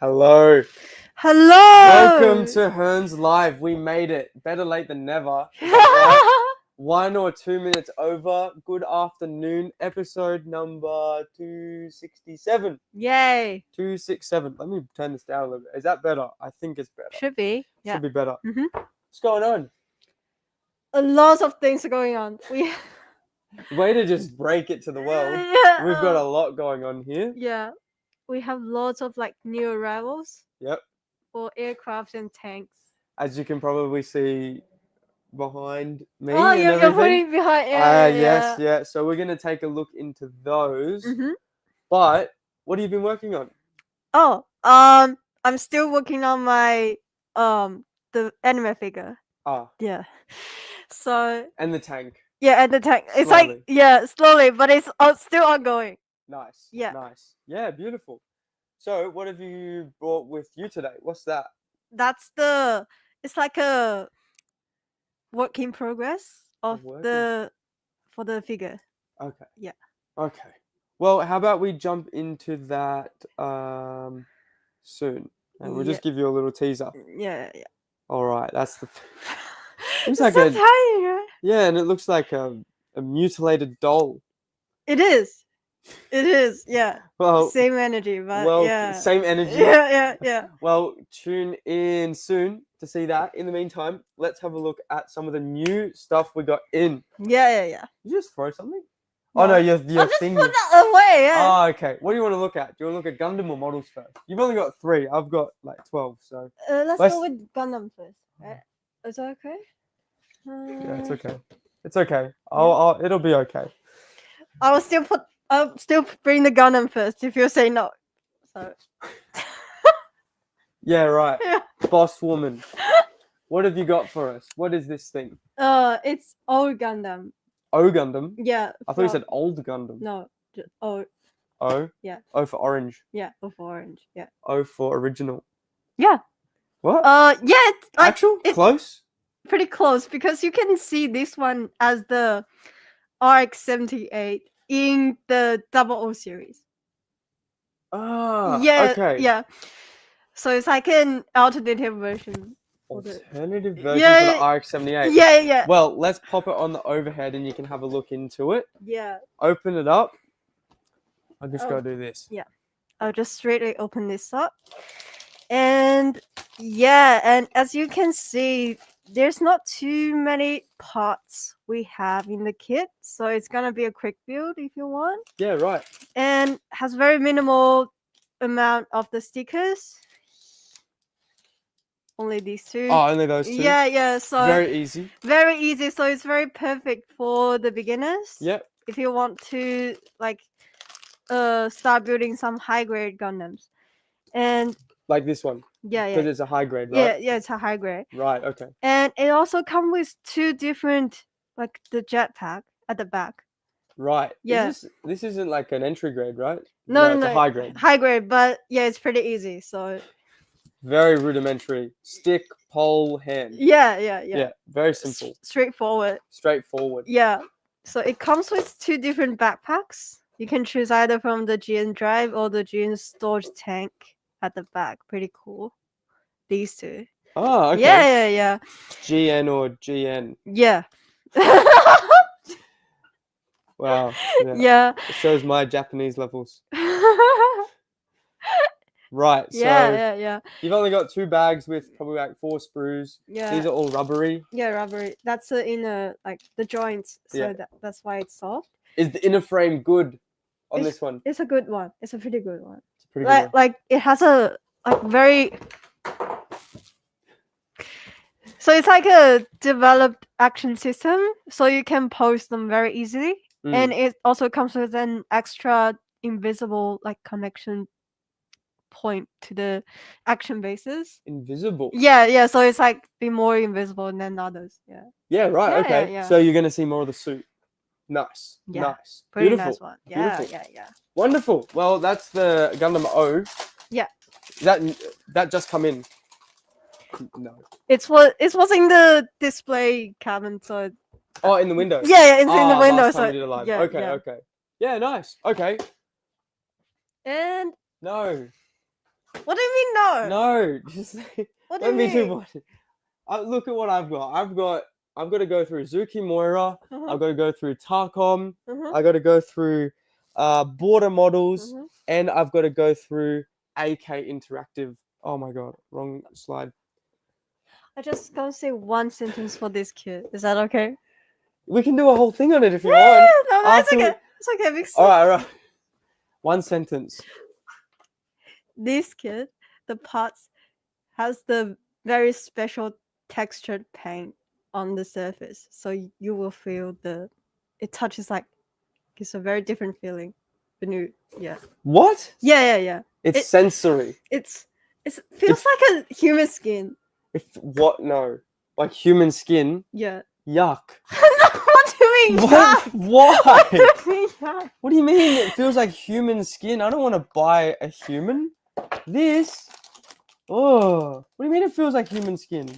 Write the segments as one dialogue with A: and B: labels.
A: Hello.
B: Hello.
A: Welcome to Hearns Live. We made it. Better late than never. Is that right? 1 or 2 minutes over. Good afternoon. Episode number 267.
B: Yay.
A: 267. Let me turn this down a little bit. Is that better? I think it's better.
B: Should be. Yeah.
A: Should be better.
B: Mm-hmm.
A: What's going on?
B: A lot of things are going on.
A: Way to just break it to the world.
B: Yeah.
A: We've got a lot going on here.
B: Yeah. We have lots of new arrivals.
A: Yep.
B: For aircraft and tanks.
A: As you can probably see behind me.
B: Oh,
A: and
B: you're
A: everything.
B: putting behind. Yeah.
A: Yes. So we're going to take a look into those.
B: Mm-hmm.
A: But what have you been working on?
B: Oh, I'm still working on my the anime figure.
A: Ah.
B: Yeah. So.
A: And the tank.
B: Yeah, and the tank. It's
A: Slowly.
B: slowly, but it's still ongoing.
A: Nice.
B: Yeah.
A: Nice. Yeah, beautiful. So, what have you brought with you today? What's that?
B: It's like a work in progress of for the figure.
A: Okay.
B: Yeah.
A: Okay. Well, how about we jump into that soon, and we'll just give you a little teaser.
B: Yeah.
A: All right, that's the.
B: It's like so tiny, right?
A: Yeah, and it looks like a mutilated doll.
B: It is. Yeah.
A: Well,
B: same energy, but yeah.
A: Same energy.
B: Yeah.
A: Well, tune in soon to see that. In the meantime, let's have a look at some of the new stuff we got in.
B: Yeah.
A: Did you just throw something? No. Oh no, your thing.
B: Just put that away. Yeah.
A: Oh, okay. What do you want to look at? Do you want to look at Gundam or models first? You've only got 3. I've got like 12. So
B: let's go with Gundam first. Right? Is that okay?
A: Yeah, it's okay. It's okay. It'll be okay.
B: I'll still bring the Gundam first if you say no. So.
A: Yeah, right.
B: Yeah.
A: Boss woman. What have you got for us? What is this thing?
B: It's old Gundam.
A: O Gundam?
B: Yeah.
A: I thought you said old Gundam.
B: No, just O.
A: O?
B: Yeah.
A: O for orange.
B: Yeah, O for orange. Yeah.
A: O for original.
B: Yeah.
A: What?
B: Yeah, it's like
A: actual? Close?
B: Pretty close because you can see this one as the RX-78 in the 00 series.
A: Ah,
B: yeah,
A: okay.
B: Yeah. So it's like an alternative version.
A: Alternative version for the RX-78.
B: Yeah.
A: Well, let's pop it on the overhead and you can have a look into it.
B: Yeah.
A: Open it up. I'll just go do this.
B: Yeah. I'll just straightly open this up. And as you can see, there's not too many parts we have in the kit, so it's gonna be a quick build if you want.
A: Yeah, right.
B: And has very minimal amount of the stickers. Only these 2.
A: Oh, only those 2?
B: Yeah. So
A: very easy.
B: Very easy. So it's very perfect for the beginners.
A: Yep.
B: If you want to start building some high grade Gundams, and
A: like this one.
B: Yeah.
A: Because it's a high grade, right?
B: Yeah, it's a high grade.
A: Right. Okay.
B: And it also comes with 2 different, the jetpack at the back.
A: Right.
B: Yeah.
A: This isn't like an entry grade, right?
B: No,
A: it's a high grade.
B: High grade, but yeah, it's pretty easy. So.
A: Very rudimentary. Stick, pole, hand.
B: Yeah.
A: Very simple.
B: Straightforward. Yeah. So it comes with 2 different backpacks. You can choose either from the GN drive or the GN storage tank at the back. Pretty cool. These 2.
A: Oh, okay.
B: Yeah.
A: GN or GN.
B: Yeah.
A: Wow.
B: Yeah.
A: It shows my Japanese levels. Right. So
B: yeah.
A: You've only got 2 bags with probably like 4 sprues.
B: Yeah.
A: These are all rubbery.
B: Yeah, rubbery. That's the inner, the joints. So that's why it's soft.
A: Is the inner frame good on this one?
B: It's a good one. It's a pretty good one.
A: It's a pretty good one.
B: Like it has a very. So it's like a developed action system, so you can post them very easily, and it also comes with an extra invisible connection point to the action bases.
A: Invisible.
B: Yeah. So it's be more invisible than others. Yeah.
A: Yeah. Right. Okay. Yeah. So you're gonna see more of the suit. Nice.
B: Yeah.
A: Nice.
B: Pretty
A: Beautiful.
B: nice one. Yeah.
A: Wonderful. Well, that's the Gundam O.
B: Yeah.
A: That just come in. No.
B: It was in the display cabin, so.
A: Oh, in the window.
B: Yeah, it's in the window.
A: Last time
B: so
A: we did it live.
B: yeah,
A: Okay. Yeah, nice. Okay.
B: And
A: no.
B: What do you mean no?
A: No, just
B: What do
A: don't
B: you
A: be
B: mean?
A: too boring. Look at what I've got. I've got to go through Zuki Moira. I've got to go through Tarcom. I got to go through border models, and I've got to go through AK Interactive. Oh my god, wrong slide.
B: I just gonna say one sentence for this kid. Is that okay?
A: We can do a whole thing on it if you
B: Yeah,
A: want.
B: no, it's
A: After
B: okay. It's okay. Because
A: all right. One sentence.
B: this kid, the parts has the very special textured paint on the surface, so you will feel it touches like it's a very different feeling when you
A: What?
B: yeah.
A: It's sensory.
B: It feels like a human skin.
A: What? No. Like human skin?
B: Yeah.
A: Yuck.
B: What do you mean?
A: What?
B: Yuck?
A: Why?
B: What do you mean? Yuck?
A: What do you mean it feels like human skin? I don't want to buy a human. This? Oh. What do you mean it feels like human skin?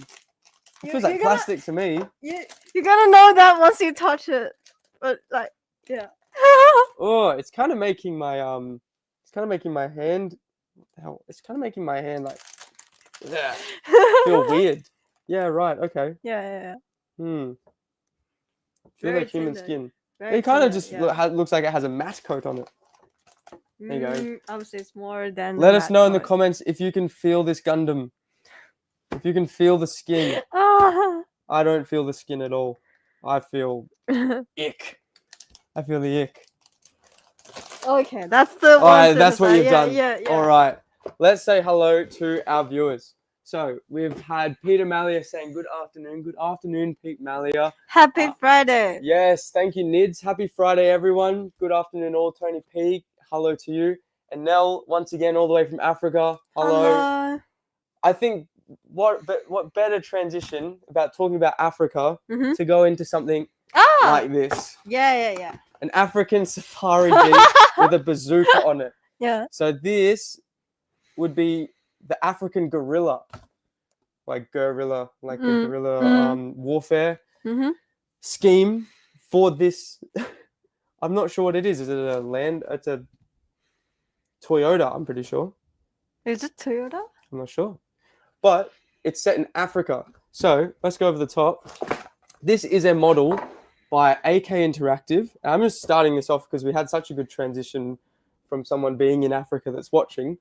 A: It feels like plastic to me.
B: You're gonna know that once you touch it. But like, yeah.
A: Oh, it's kind of making my hand. What the hell? It's kind of making my hand like feel weird. Yeah, right. Okay.
B: Yeah.
A: Feels
B: Very
A: like human
B: tender.
A: skin.
B: Very
A: It kind of
B: tender,
A: just
B: yeah.
A: looks like it has a matte coat on it. There you go.
B: I would say it's more than.
A: Let us know in the
B: coat.
A: comments if you can feel this Gundam. If you can feel the skin.
B: Ah.
A: I don't feel the skin at all. I feel ick. I feel the ick.
B: Okay, that's the one.
A: Alright, that's what you've done.
B: Yeah.
A: Alright. Let's say hello to our viewers. So we've had Peter Malia saying good afternoon. Good afternoon, Pete Malia.
B: Happy Friday.
A: Yes, thank you, Nids. Happy Friday, everyone. Good afternoon, all. Tony P. Hello to you. And Nell, once again, all the way from Africa. Hello. I think what better transition about talking about Africa to go into something like this.
B: Yeah.
A: An African safari jeep with a bazooka on it.
B: Yeah.
A: So this would be the African guerrilla, like the guerrilla warfare scheme for this. I'm not sure what it is. Is it It's a Toyota, I'm pretty sure.
B: Is it Toyota?
A: I'm not sure. But it's set in Africa. So let's go over the top. This is a model by AK Interactive. I'm just starting this off because we had such a good transition from someone being in Africa that's watching.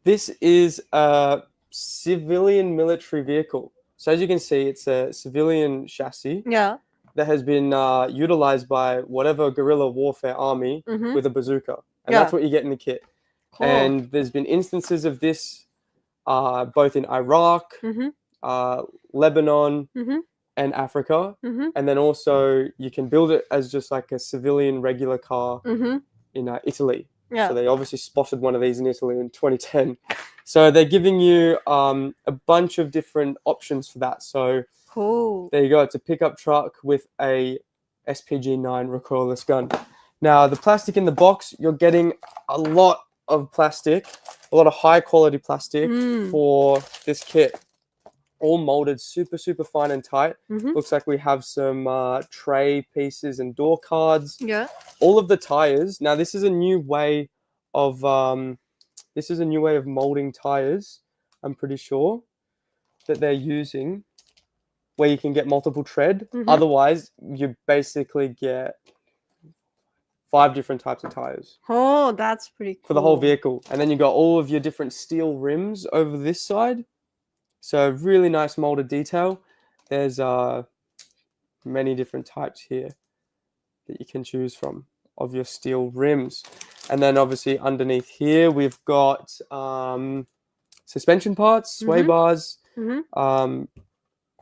A: This is a civilian military vehicle. So as you can see, it's a civilian chassis that has been utilized by whatever guerrilla warfare army with a bazooka. And that's what you get in the kit. Cool. And there's been instances of this both in Iraq, Lebanon, and Africa. And then also you can build it as just like a civilian regular car in Italy. Yeah. So they obviously spotted one of these in Italy in 2010. So they're giving you a bunch of different options for that. So cool. There you go. It's a pickup truck with a SPG-9 recoilless gun. Now, the plastic in the box, you're getting a lot of plastic, a lot of high quality plastic for this kit. All molded super, super fine and tight. Looks like we have some tray pieces and door cards. Yeah. All of the tires. Now, this is a new way of molding tires. I'm pretty sure that they're using, where you can get multiple tread. Otherwise, you basically get 5 different types of tires. Oh, that's pretty cool. For the whole vehicle. And then you got all of your different steel rims over this side. So really nice molded detail. There's many different types here that you can choose from of your steel rims. And then obviously underneath here, we've got suspension parts, sway bars,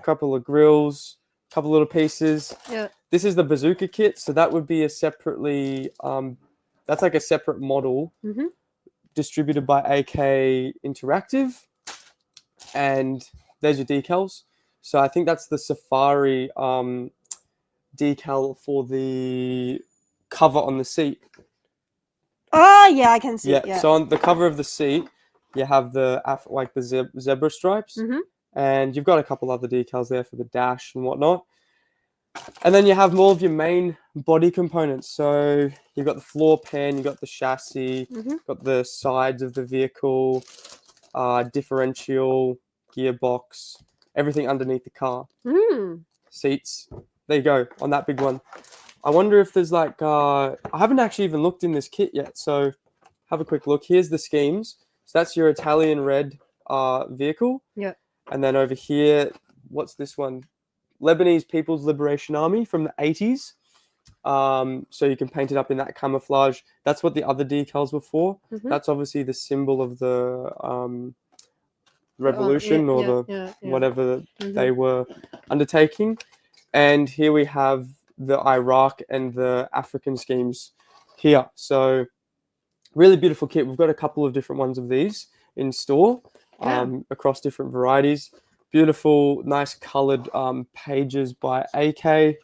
A: couple of grills, couple little pieces. Yeah. This is the bazooka kit. So that would be a separately, that's like a separate model distributed by AK Interactive. And there's your decals. So I think that's the Safari decal for the cover on the seat.
B: Oh, yeah, I can see it.
A: Yeah. So on the cover of the seat, you have the zebra stripes. And you've got a couple other decals there for the dash and whatnot. And then you have more of your main body components. So you've got the floor pan, you've got the chassis, got the sides of the vehicle, differential, gearbox, everything underneath the car. Seats. There you go, on that big one. I wonder if there's like, I haven't actually even looked in this kit yet, so have a quick look. Here's the schemes. So that's your Italian red vehicle.
B: Yeah.
A: And then over here, what's this one? Lebanese People's Liberation Army from the 80s. So you can paint it up in that camouflage. That's what the other decals were for. That's obviously the symbol of the revolution whatever they were undertaking. And here we have the Iraq and the African schemes here. So really beautiful kit. We've got a couple of different ones of these in store across different varieties. Beautiful, nice colored pages by AK.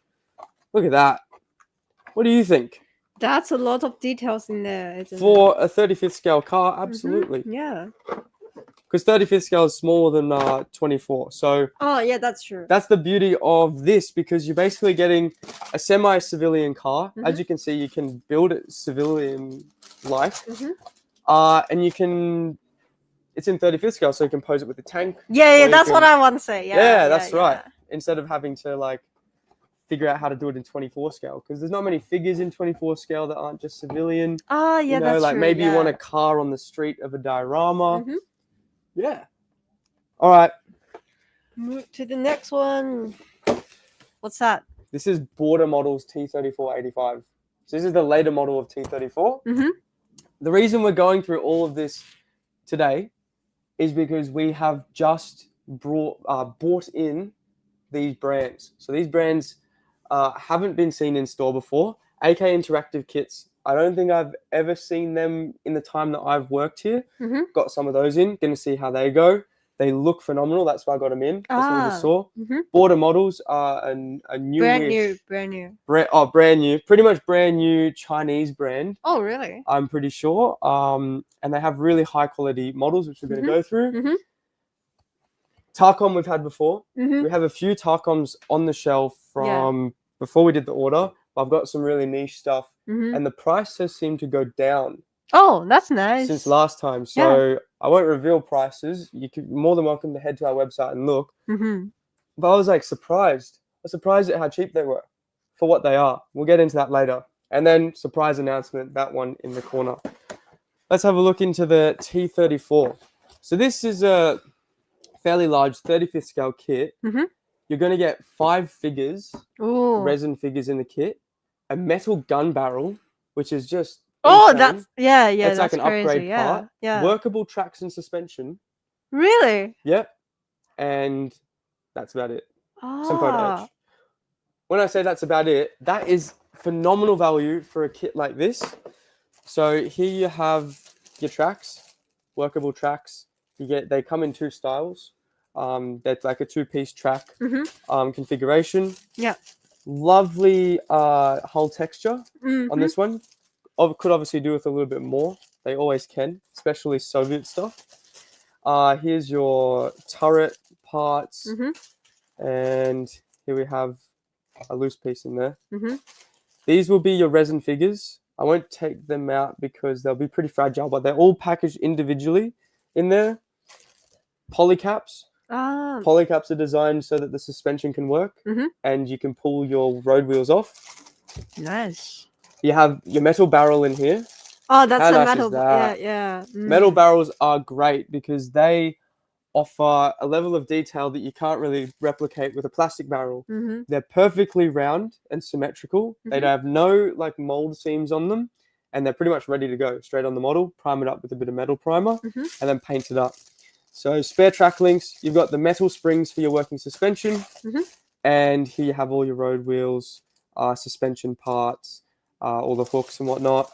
A: Look at that. What do you think?
B: That's a lot of details in there, isn't
A: For a 35th scale car, absolutely.
B: Yeah.
A: Because 35th scale is smaller than 24. So
B: oh yeah, that's true.
A: That's the beauty of this, because you're basically getting a semi-civilian car. As you can see, you can build it civilian-like. And you can... It's in 35th scale, so you can pose it with a tank.
B: Yeah, that's what I want to say.
A: Yeah, that's right. Instead of having to like figure out how to do it in 24 scale, because there's not many figures in 24 scale that aren't just civilian.
B: Oh, yeah, that's
A: like
B: true.
A: Maybe you want a car on the street of a diorama. Yeah. All right.
B: Move to the next one. What's that?
A: This is Border Models T3485. So this is the later model of T34. The reason we're going through all of this today is because we have just bought in these brands. So these brands haven't been seen in store before. AK Interactive Kits, I don't think I've ever seen them in the time that I've worked here. Got some of those in, going to see how they go. They look phenomenal. That's why I got them in. That's what we just saw. Border Models are a new
B: brand new.
A: Brand new. Pretty much brand new Chinese brand.
B: Oh, really?
A: I'm pretty sure. And they have really high quality models, which we're going to go through. Tarcom we've had before. We have a few Tarcoms on the shelf from before we did the order. I've got some really niche stuff. And the price has seemed to go down.
B: Oh, that's nice.
A: Since last time. So I won't reveal prices. You're more than welcome to head to our website and look. But I was like surprised. I was surprised at how cheap they were for what they are. We'll get into that later. And then surprise announcement, that one in the corner. Let's have a look into the T34. So this is a fairly large 35th scale kit. You're going to get 5 figures, resin figures in the kit, a metal gun barrel, which is just insane.
B: That's
A: It's
B: that's
A: like an
B: crazy.
A: upgrade part. Workable tracks and suspension.
B: Really?
A: Yep. And that's about it. Some photo etch. When I say that's about it, that is phenomenal value for a kit like this. So here you have your tracks, workable tracks. They come in 2 styles. That's like a 2-piece track configuration. Yeah. Lovely hull texture on this one. Could obviously do with a little bit more. They always can, especially Soviet stuff. Here's your turret parts. And here we have a loose piece in there. These will be your resin figures. I won't take them out because they'll be pretty fragile, but they're all packaged individually in there. Polycaps. Polycaps are designed so that the suspension can work and you can pull your road wheels off.
B: Nice.
A: You have your metal barrel in here.
B: Oh, that's
A: How
B: a
A: nice
B: metal.
A: is that?
B: Yeah.
A: Metal barrels are great because they offer a level of detail that you can't really replicate with a plastic barrel. They're perfectly round and symmetrical. They have no like mold seams on them, and they're pretty much ready to go straight on the model. Prime it up with a bit of metal primer and then paint it up. So spare track links, you've got the metal springs for your working suspension, and here you have all your road wheels, suspension parts, all the hooks and whatnot.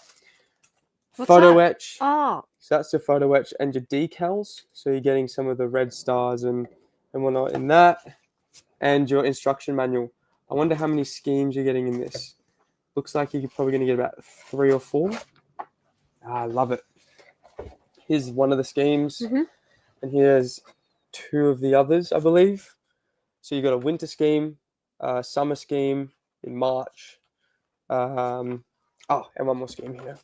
A: Photo etch. So that's your photo etch and your decals. So you're getting some of the red stars and whatnot in that. And your instruction manual. I wonder how many schemes you're getting in this. Looks like you're probably going to get about 3 or 4. I love it. Here's one of the schemes. And here's 2 of the others, I believe. So you've got a winter scheme, summer scheme in March. And one more scheme here.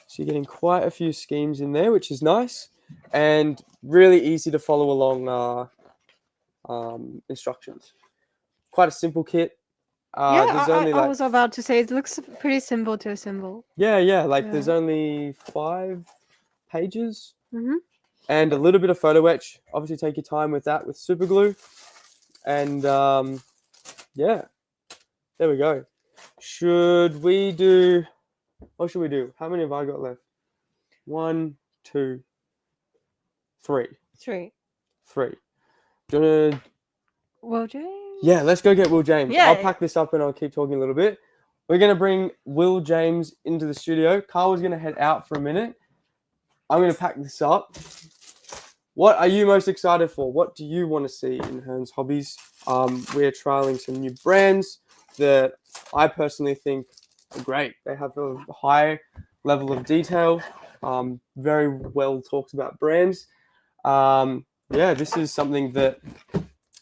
A: So you're getting quite a few schemes in there, which is nice and really easy to follow along instructions. Quite a simple kit. There's only
B: I was about to say it looks pretty simple to assemble.
A: There's only 5 pages
B: Mm-hmm.
A: and a little bit of photo etch. Obviously, take your time with that with super glue, and there we go. What should we do? How many have I got left? 1, 2, 3.
B: 3.
A: 3. Do you want to?
B: Will James?
A: Yeah, let's go get Will James.
B: Yeah.
A: I'll pack this up and I'll keep talking a little bit. We're going to bring Will James into the studio. Carl was going to head out for a minute. I'm going to pack this up. What are you most excited for? What do you want to see in Hearns Hobbies? We're trialing some new brands that I personally think are great. They have a high level of detail, very well talked about brands. This is something that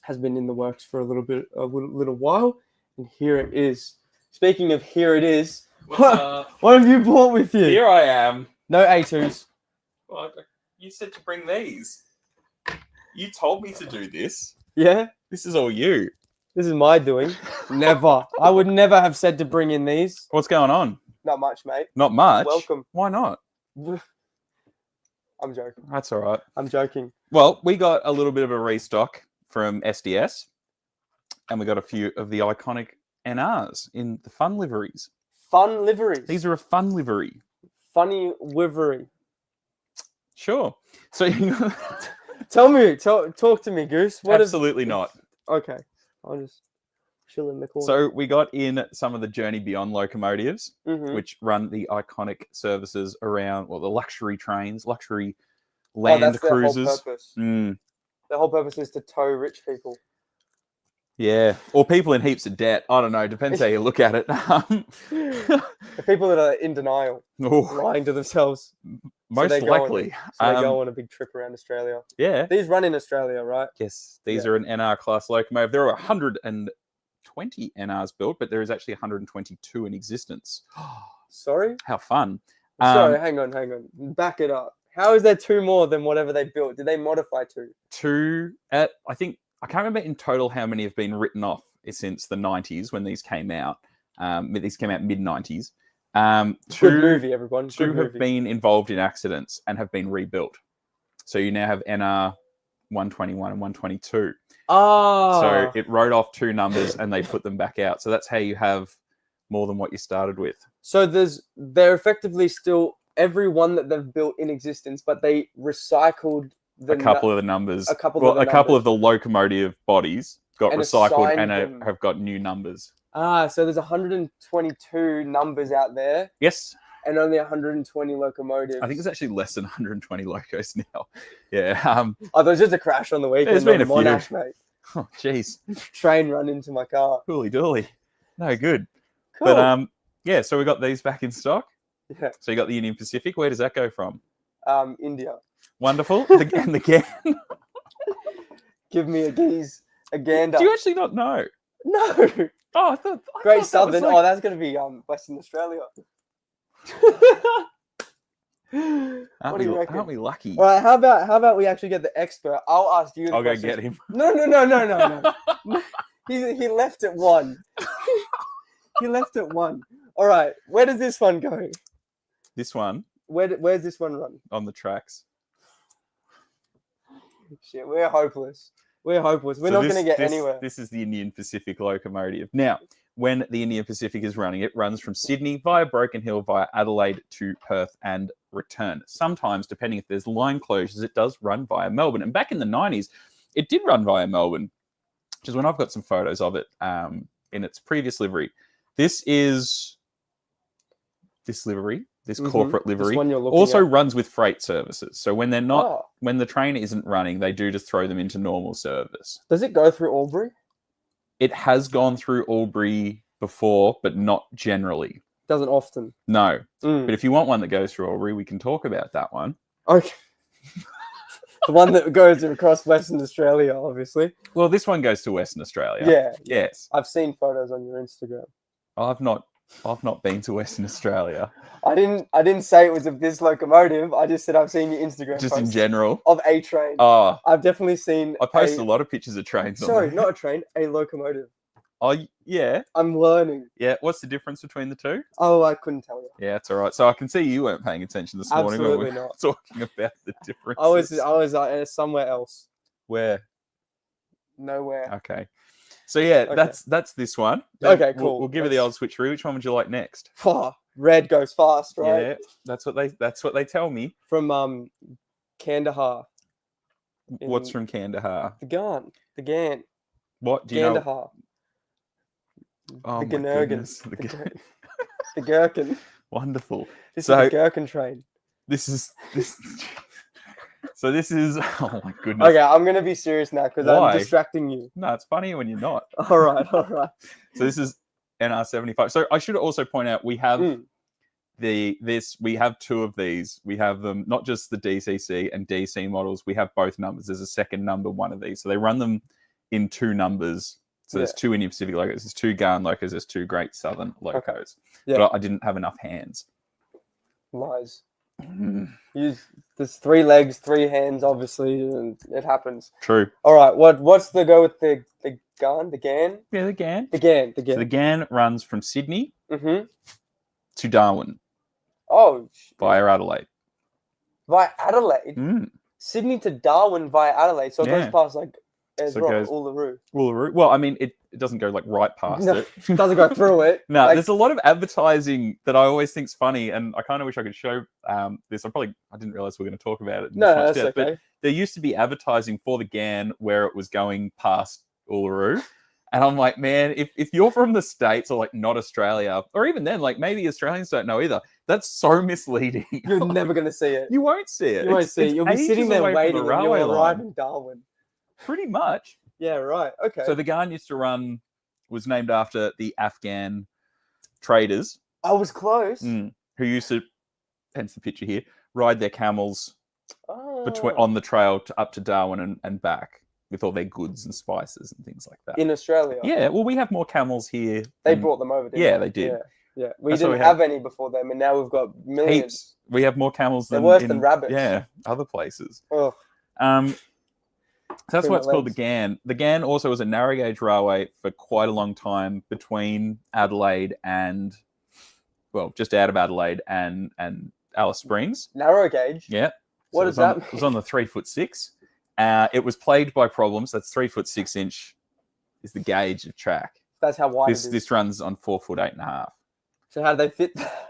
A: has been in the works for a little while, and here it is. Speaking of here it is, what have you brought with you?
C: Here I am.
A: No A2s.
C: Well, you said to bring these. You told me to do this.
A: Yeah?
C: This is all you.
A: This is my doing. Never. I would never have said to bring in these.
C: What's going on?
A: Not much, mate.
C: Not much?
A: Welcome.
C: Why not?
A: I'm joking.
C: That's all right.
A: I'm joking.
C: Well, we got a little bit of a restock from SDS, and we got a few of the iconic NRs in the fun liveries.
A: Fun liveries.
C: These are a fun livery.
A: Funny livery.
C: Sure. So
A: talk to me, Goose.
C: Absolutely not.
A: Okay. I'll just chill in the corner.
C: So we got in some of the Journey Beyond locomotives,
A: Mhm.
C: which run the iconic services around, the luxury trains, luxury land
A: that's
C: cruises.
A: Their whole purpose. The whole purpose is to tow rich people.
C: Yeah, or people in heaps of debt. I don't know. Depends how you look at it.
A: The people that are in denial, lying to themselves.
C: Most likely.
A: They go on a big trip around Australia.
C: Yeah.
A: These run in Australia, right?
C: Yes. These are an NR class locomotive. There are 120 NRs built, but there is actually 122 in existence.
A: Sorry?
C: How fun.
A: Sorry, hang on. Back it up. How is there 2 more than whatever they built? Did they modify 2?
C: 2 I can't remember in total how many have been written off since the 90s when these came out. These came out mid-90s. 2
A: Good movie, everyone.
C: 2 have been involved in accidents and have been rebuilt. So you now have NR 121 and 122.
A: Oh.
C: So it wrote off 2 numbers and they put them back out. So that's how you have more than what you started with.
A: So they're effectively still every one that they've built in existence, but they recycled
C: a couple of the numbers.
A: A couple of
C: the locomotive bodies got
A: and
C: recycled and have got new numbers.
A: So there's 122 numbers out there.
C: Yes.
A: And only 120 locomotives.
C: I think it's actually less than 120 locos now. Yeah.
A: There was just a crash on the weekend.
C: There's been a few.
A: Monash, mate.
C: Oh, jeez.
A: Train run into my car.
C: Hooly dooly. No, good.
A: Cool.
C: But so we got these back in stock.
A: Yeah.
C: So you got the Union Pacific. Where does that go from?
A: India.
C: Wonderful. And again.
A: Give me a gaze. A gander.
C: Do you actually not know?
A: No.
C: Oh,
A: Great Southern. Oh, that's going to be Western Australia.
C: Aren't we lucky?
A: All right, how about we actually get the expert? I'll ask you.
C: I'll go get him.
A: No. He left at 1. He left at 1. All right, where does this one go?
C: This one?
A: Where's this one run?
C: On the tracks.
A: Shit, we're hopeless. We're not going to get anywhere.
C: This is the Indian Pacific locomotive. Now, when the Indian Pacific is running, it runs from Sydney via Broken Hill via Adelaide to Perth and return. Sometimes, depending if there's line closures, it does run via Melbourne. And back in the 90s, it did run via Melbourne, which is when I've got some photos of it in its previous livery. This is this livery. This corporate livery also runs with freight services. So when they're not, when the train isn't running, they do just throw them into normal service.
A: Does it go through Albury?
C: It has gone through Albury before, but not generally.
A: Doesn't often.
C: No. But if you want one that goes through Albury, we can talk about that one.
A: Okay. The one that goes across Western Australia, obviously.
C: Well, this one goes to Western Australia.
A: Yeah.
C: Yes.
A: I've seen photos on your Instagram.
C: I've not been to Western Australia.
A: I didn't say it was of this locomotive. I just said I've seen your Instagram
C: Just in
A: posts
C: general.
A: of a train.
C: Oh,
A: I've definitely seen.
C: I post a lot of pictures of trains.
A: Sorry,
C: on
A: not a train, a locomotive.
C: Oh, yeah.
A: I'm learning.
C: Yeah. What's the difference between the two?
A: Oh, I couldn't tell you.
C: Yeah, it's all right. So I can see you weren't paying attention this morning when we
A: Absolutely
C: were
A: not.
C: talking about the difference.
A: I was somewhere else.
C: Where?
A: Nowhere.
C: Okay. So yeah,
A: Okay.
C: that's this one.
A: Okay,
C: We'll-
A: cool.
C: We'll give it the old switcheroo. Which one would you like next?
A: Oh, red goes fast, right?
C: Yeah, that's what they tell me.
A: From Kandahar.
C: What's
A: In-
C: from Kandahar?
A: The Gan.
C: What do you know?
A: Kandahar.
C: Oh
A: The
C: my
A: Ganurgan.
C: goodness.
A: The Gherkin.
C: Wonderful.
A: This
C: So-
A: is the Gherkin train.
C: This is. So this is. Oh my goodness.
A: Okay, I'm gonna be serious now because
C: Why?
A: I'm distracting you.
C: No, it's funny when you're not.
A: All right.
C: So this is NR75. So I should also point out we have
A: Mm.
C: we have two of these. We have them not just the DCC and DC models. We have both numbers. There's a second number one of these. So they run them in two numbers. So there's two Indian Pacific locos. There's two Garn locos. There's two Great Southern locos.
A: Yeah.
C: But I didn't have enough hands.
A: Lies.
C: Mm,
A: There's 3 legs, 3 hands, obviously, and it happens.
C: true.
A: All right. What's the go with the Gan? The Gan?
C: Yeah, the Gan.
A: The Gan.
C: So the Gan runs from Sydney
A: Mm-hmm.
C: to Darwin
A: Oh.
C: via Adelaide.
A: Via Adelaide.
C: Mm.
A: Sydney to Darwin via Adelaide. So it
C: Yeah.
A: goes past like
C: So it
A: Ezra,
C: goes-
A: Uluru.
C: Uluru. Well, I mean, it doesn't go like right past
A: No,
C: it.
A: it doesn't go through it.
C: No,
A: Like,
C: there's a lot of advertising that I always think's funny, and I kind of wish I could show this. I didn't realize we were going to talk about it. in
A: no,
C: this much
A: that's
C: depth,
A: okay.
C: But there used to be advertising for the GAN where it was going past Uluru. And I'm like, man, if you're from the States or like not Australia, or even then, like maybe Australians don't know either, that's so misleading.
A: You're never going to see it.
C: You won't see it.
A: You won't
C: It's-
A: see it.
C: it's
A: You'll be sitting
C: ages
A: there
C: away from
A: waiting
C: the
A: and
C: railway
A: you'll arrive
C: line.
A: in Darwin.
C: Pretty much.
A: Yeah, right. Okay.
C: So the GAN used to was named after the Afghan traders
A: I was close.
C: who used to, hence the picture here, ride their camels
A: Oh.
C: on the trail up to Darwin and back with all their goods and spices and things like that.
A: In Australia.
C: Yeah, well, we have more camels here.
A: They
C: than-
A: brought them over, didn't
C: Yeah,
A: they?
C: they did.
A: Yeah. We
C: That's what
A: didn't
C: we
A: have any before them, and now we've got millions.
C: heaps. We have more camels
A: They're
C: than
A: worse than rabbits.
C: Yeah, other places.
A: Oh,
C: So that's
A: Between
C: why
A: the
C: it's called the
A: legs.
C: GAN. The GAN also was a narrow gauge railway for quite a long time between Adelaide and, well, just out of Adelaide and Alice Springs.
A: narrow gauge.
C: Yeah.
A: What
C: it
A: does
C: was on-
A: that
C: It was on the 3'6". It was plagued by problems. That's 3'6" is the gauge of track.
A: That's how wide
C: This
A: it is.
C: this runs on 4'8.5".
A: So how do they fit that?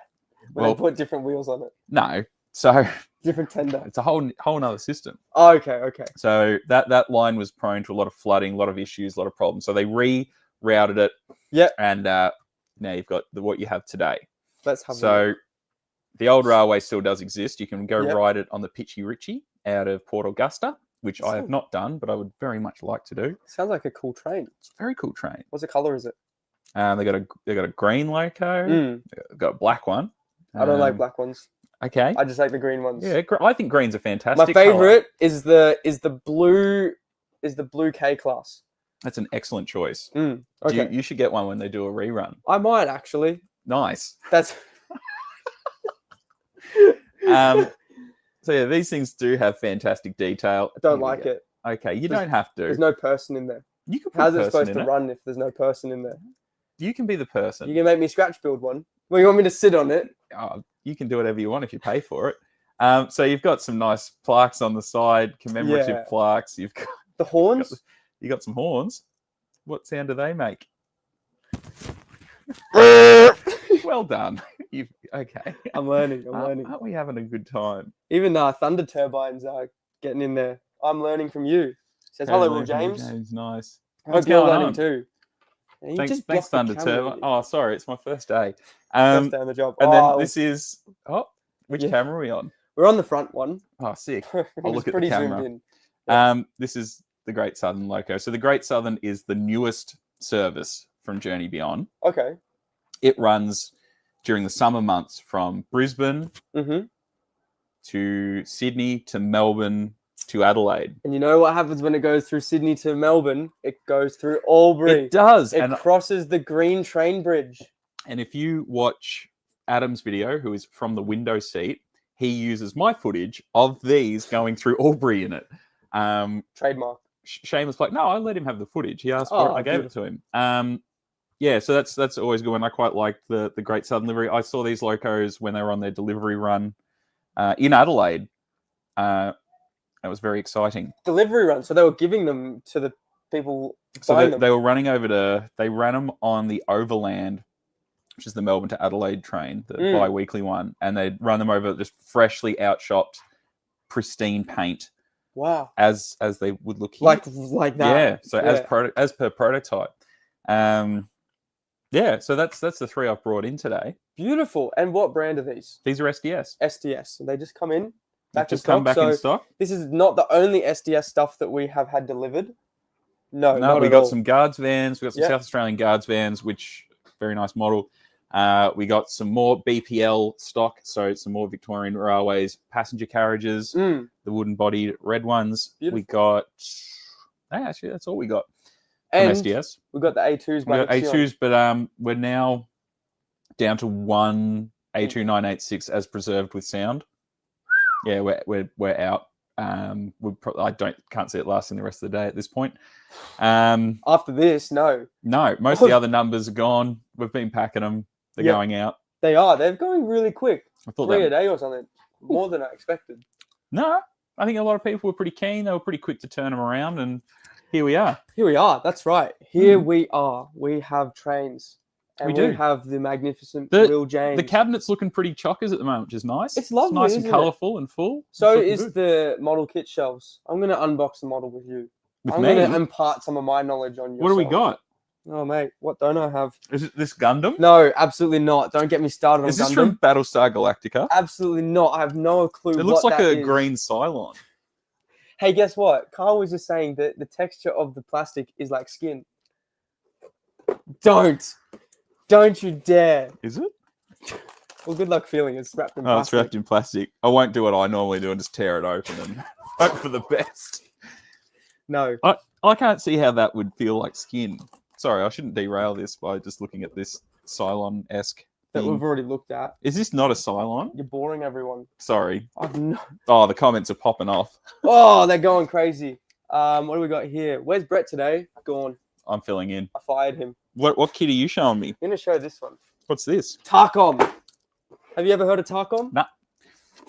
A: When
C: Well-
A: they put different wheels on it,
C: No, so
A: different tender.
C: it's a whole nother system.
A: Oh, okay.
C: So that line was prone to a lot of flooding, a lot of issues, a lot of problems. So they rerouted it.
A: Yep.
C: And now you've got what you have today.
A: Let's have a look.
C: So the old railway still does exist. You can go
A: Yep.
C: ride it on the Pitchy Ritchie out of Port Augusta, which I have
A: Awesome.
C: not done, but I would very much like to do.
A: Sounds like a cool train.
C: It's a very cool train.
A: What's the color? Is it?
C: They got a green loco. They've got a black one.
A: I don't like
C: Um,
A: black ones.
C: Okay.
A: I just like the green ones.
C: Yeah, I think green's a fantastic.
A: My
C: colour.
A: favorite is the blue K class.
C: That's an excellent choice.
A: Okay.
C: You should get one when they do a rerun.
A: I might actually.
C: Nice.
A: That's
C: So yeah, these things do have fantastic detail.
A: I don't
C: Here we
A: like
C: go.
A: it.
C: Okay, you
A: There's-
C: don't have to.
A: There's no person in there.
C: You can put
A: How's
C: a
A: it
C: person
A: supposed
C: in
A: to
C: it.
A: run if there's no person in there?
C: You can be the person.
A: You can make me scratch build one. Well, you want me to sit on it?
C: Oh, you can do whatever you want if you pay for it. So you've got some nice plaques on the side, commemorative
A: Yeah.
C: plaques. You've
A: The horns?
C: got some horns. What sound do they make? Well done. Okay.
A: I'm learning. I'm learning.
C: Aren't we having a good time?
A: Even thunder turbines are getting in there. I'm learning from you. Says hello, Will James.
C: James, nice.
A: I
C: What's
A: hope you're
C: going
A: learning
C: on?
A: too. Yeah, you
C: Thanks,
A: just
C: thanks
A: blocked the
C: Thunder
A: camera.
C: Turbine. Oh, sorry, it's my first day.
A: First day on the job.
C: And
A: Oh,
C: then this is which
A: Yeah.
C: camera are we on?
A: we're on the front one.
C: Oh, sick.
A: It was
C: look at the
A: pretty
C: camera.
A: zoomed in.
C: This is the Great Southern Loco. So the Great Southern is the newest service from Journey Beyond.
A: Okay.
C: It runs during the summer months from Brisbane
A: Mm-hmm.
C: to Sydney to Melbourne to Adelaide.
A: And you know what happens when it goes through Sydney to Melbourne? It goes through Albury.
C: It does.
A: It crosses the green train bridge.
C: And if you watch Adam's video, who is from the window seat, he uses my footage of these going through Albury in it.
A: Trademark.
C: Shane was like, no, I let him have the footage. He asked for it. I gave it to him. Yeah, so that's always good. And I quite like the Great Southern Livery. I saw these locos when they were on their delivery run in Adelaide. That was very exciting.
A: Delivery run. So they were giving them to the people.
C: So they were running they ran them on the Overland, which is the Melbourne to Adelaide train, the bi-weekly one. And they'd run them over just freshly outshopped, pristine paint.
A: Wow.
C: As they would look here.
A: Like that.
C: Yeah. So as per prototype. Yeah, so that's the three I've brought in today.
A: Beautiful. And what brand are these?
C: These are SDS.
A: SDS. And they just come in
C: come back in stock.
A: This is not the only SDS stuff that we have had delivered. No,
C: we got some Guards vans. We got some South Australian Guards vans, which very nice model. We got some more BPL stock, so some more Victorian Railways passenger carriages, the wooden-bodied red ones.
A: Beautiful.
C: We got... actually, that's all we got from
A: And
C: SDS.
A: we got the A2s.
C: We got A2s, but we're now down to one A2986 as preserved with sound. Yeah, we're out. I can't see it lasting the rest of the day at this point.
A: After this, no.
C: Most of the other numbers are gone. We've been packing them. They're going out.
A: They are. They're going really quick.
C: I thought
A: 3 a day or something. More than I expected.
C: No, I think a lot of people were pretty keen. They were pretty quick to turn them around, and here we are.
A: Here we are. That's right. Here we are. We have trains. And
C: we
A: have the magnificent Will James.
C: The cabinet's looking pretty chockers at the moment, which is nice.
A: It's lovely,
C: nice
A: isn't
C: and colourful and full.
A: So is the model kit shelves. I'm going to unbox the model with you. I'm going to impart some of my knowledge on you.
C: What do we got?
A: Oh, mate, what don't I have?
C: Is it this Gundam?
A: No, absolutely not. Don't get me started on Gundam.
C: Is this from Battlestar Galactica?
A: Absolutely not. I have no clue
C: It looks
A: what
C: like
A: that
C: a
A: is.
C: green Cylon.
A: Hey, guess what? Carl was just saying that the texture of the plastic is like skin. Don't you dare.
C: Is it?
A: Well, good luck feeling it's wrapped in plastic.
C: Oh, it's wrapped in plastic. I won't do what I normally do and just tear it open and hope for the best.
A: No.
C: I can't see how that would feel like skin. Sorry, I shouldn't derail this by just looking at this Cylon-esque
A: That
C: thing.
A: we've already looked at.
C: Is this not a Cylon?
A: You're boring everyone.
C: Sorry.
A: Oh,
C: the comments are popping off.
A: Oh, they're going crazy. What do we got here? Where's Brett today? Gone.
C: I'm filling in.
A: I fired him.
C: What kit are you showing me?
A: I'm going to show this one.
C: What's this?
A: Tarkom. Have you ever heard of Tarkom?
C: Nah.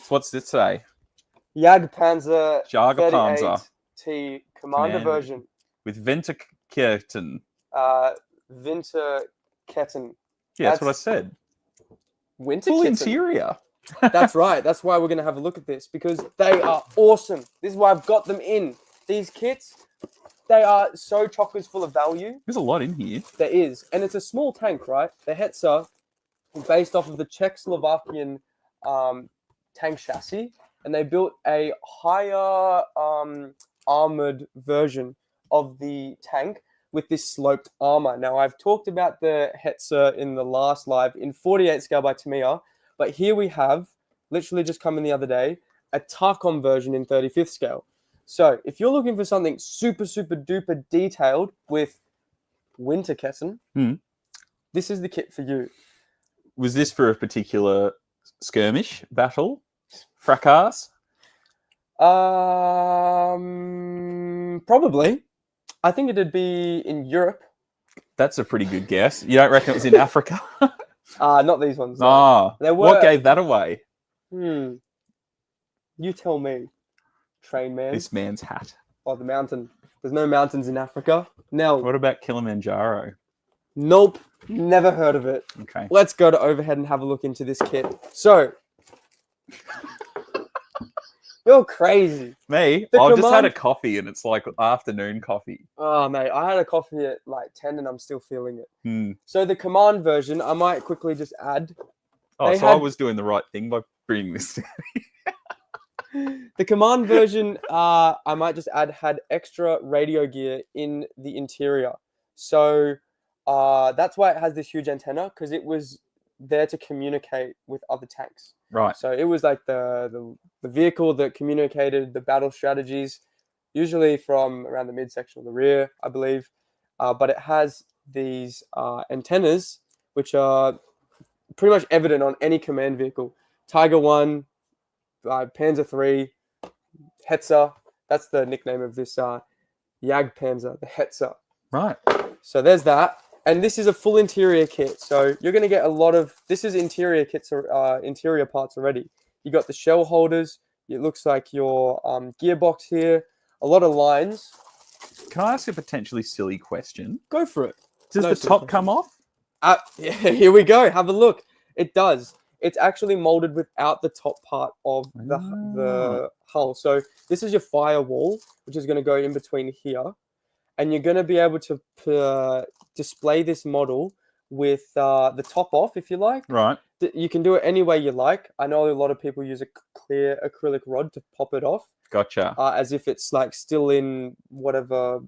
C: What's this say?
A: Jagdpanzer
C: Jagdpanzer.
A: 38T Commander version.
C: With Winterketten.
A: Winterketten.
C: Yeah, that's what I said.
A: Winterketten.
C: Full interior.
A: That's right. That's why we're going to have a look at this, because they are awesome. This is why I've got them in. These kits, they are so chockers full of value.
C: There's a lot in here.
A: There is. And it's a small tank, right? The Hetzer is based off of the Czechoslovakian tank chassis. And they built a higher armored version of the tank with this sloped armor. Now, I've talked about the Hetzer in the last live in 48 scale by Tamiya. But here we have, literally just come in the other day, a Tarkom version in 35th scale. So if you're looking for something super, super duper detailed with Winterketten, this is the kit for you.
C: Was this for a particular skirmish, battle, fracas?
A: Probably. I think it'd be in Europe.
C: That's a pretty good guess. You don't reckon it was in Africa?
A: Not these ones. No.
C: Ah, what gave that away?
A: You tell me, train man.
C: This man's hat.
A: Oh, the mountain. There's no mountains in Africa. No.
C: What about Kilimanjaro?
A: Nope. Never heard of it.
C: Okay.
A: Let's go to overhead and have a look into this kit. So, you're crazy.
C: Me? I just had a coffee and it's like afternoon coffee.
A: Oh, mate. I had a coffee at like 10 and I'm still feeling it.
C: Mm.
A: So the command version, I might quickly just add.
C: Oh, so I was doing the right thing by bringing this down.
A: The command version, I might just add, had extra radio gear in the interior. So that's why it has this huge antenna, because it was there to communicate with other tanks.
C: Right.
A: So it was like the vehicle that communicated the battle strategies, usually from around the midsection of the rear, I believe. But it has these antennas, which are pretty much evident on any command vehicle. Tiger 1, Panzer 3, Hetzer. That's the nickname of this Jagdpanzer, the Hetzer.
C: Right.
A: So there's that. And this is a full interior kit. So you're going to get a lot of... This is interior kits, interior parts already. You got the shell holders. It looks like your gearbox here. A lot of lines.
C: Can I ask a potentially silly question?
A: Go for it.
C: Does
A: No
C: the
A: silly
C: top
A: question.
C: come off?
A: Yeah, here we go. Have a look. It does. It's actually molded without the top part of the hull. So this is your firewall, which is going to go in between here. And you're going to be able to display this model with the top off, if you like.
C: Right.
A: You can do it any way you like. I know a lot of people use a clear acrylic rod to pop it off.
C: Gotcha.
A: As if it's like still in whatever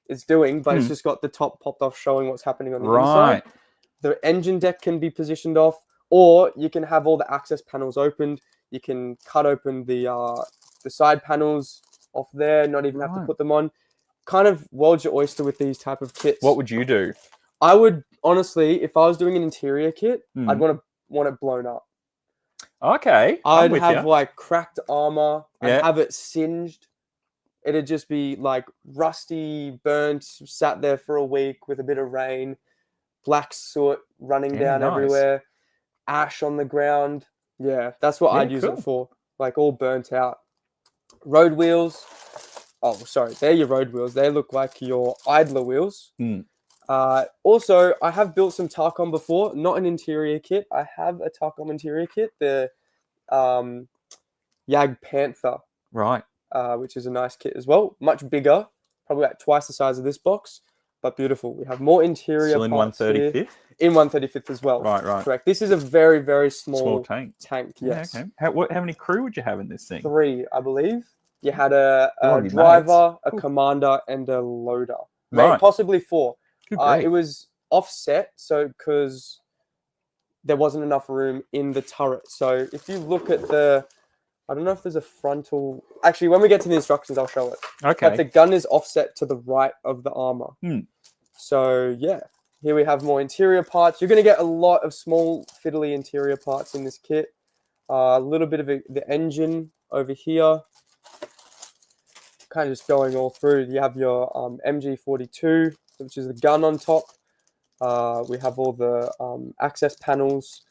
A: it's doing, but it's just got the top popped off showing what's happening on the inside. The engine deck can be positioned off, or you can have all the access panels opened. You can cut open the side panels off there, not even have to put them on. Kind of world's your oyster with these type of kits.
C: What would you do?
A: I would honestly, if I was doing an interior kit, I'd want it blown up.
C: Okay.
A: I'd have like cracked armor. I'd
C: Yeah.
A: have it singed. It'd just be like rusty, burnt, sat there for a week with a bit of rain, black soot running down
C: nice.
A: everywhere, ash on the ground. Yeah, that's what I'd use it for. Like all burnt out. Road wheels. Oh, sorry. They're your road wheels. They look like your idler wheels. Also, I have built some Tarkon before. Not an interior kit. I have a Tarkon interior kit. The Jag Panther.
C: Right.
A: Which is a nice kit as well. Much bigger. Probably like twice the size of this box. But beautiful. We have more interior
C: Still in
A: parts
C: 135th?
A: here. In 135th as well.
C: Right.
A: Correct. This is a very, very small
C: tank.
A: Yes.
C: Yeah, okay. How many crew would you have in this thing?
A: 3, I believe. You had a
C: Already
A: driver,
C: mates.
A: a commander, and a loader.
C: Right.
A: Maybe possibly 4.
C: Good grief.
A: It was offset, so because there wasn't enough room in the turret. So if you look at I don't know if there's a frontal... Actually, when we get to the instructions, I'll show it.
C: Okay.
A: But the gun is offset to the right of the armor. So yeah, here we have more interior parts. You're going to get a lot of small fiddly interior parts in this kit. A little bit of the engine over here. Kind of just going all through. You have your MG42, which is the gun on top. We have all the access panels.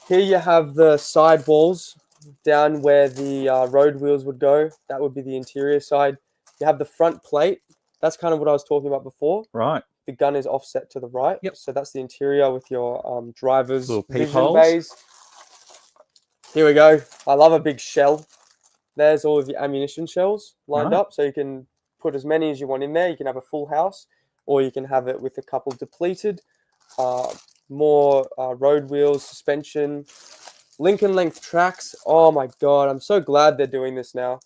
A: Here you have the side walls down where the road wheels would go. That would be the interior side. You have the front plate. That's kind of what I was talking about before.
C: Right.
A: The gun is offset to the right.
C: Yep.
A: So that's the interior with your driver's
C: Little
A: vision
C: peepholes.
A: bays. Here we go. I love a big shell. There's all of the ammunition shells lined up. So you can put as many as you want in there. You can have a full house, or you can have it with a couple depleted. More road wheels, suspension, Lincoln length tracks. Oh my God. I'm so glad they're doing this now.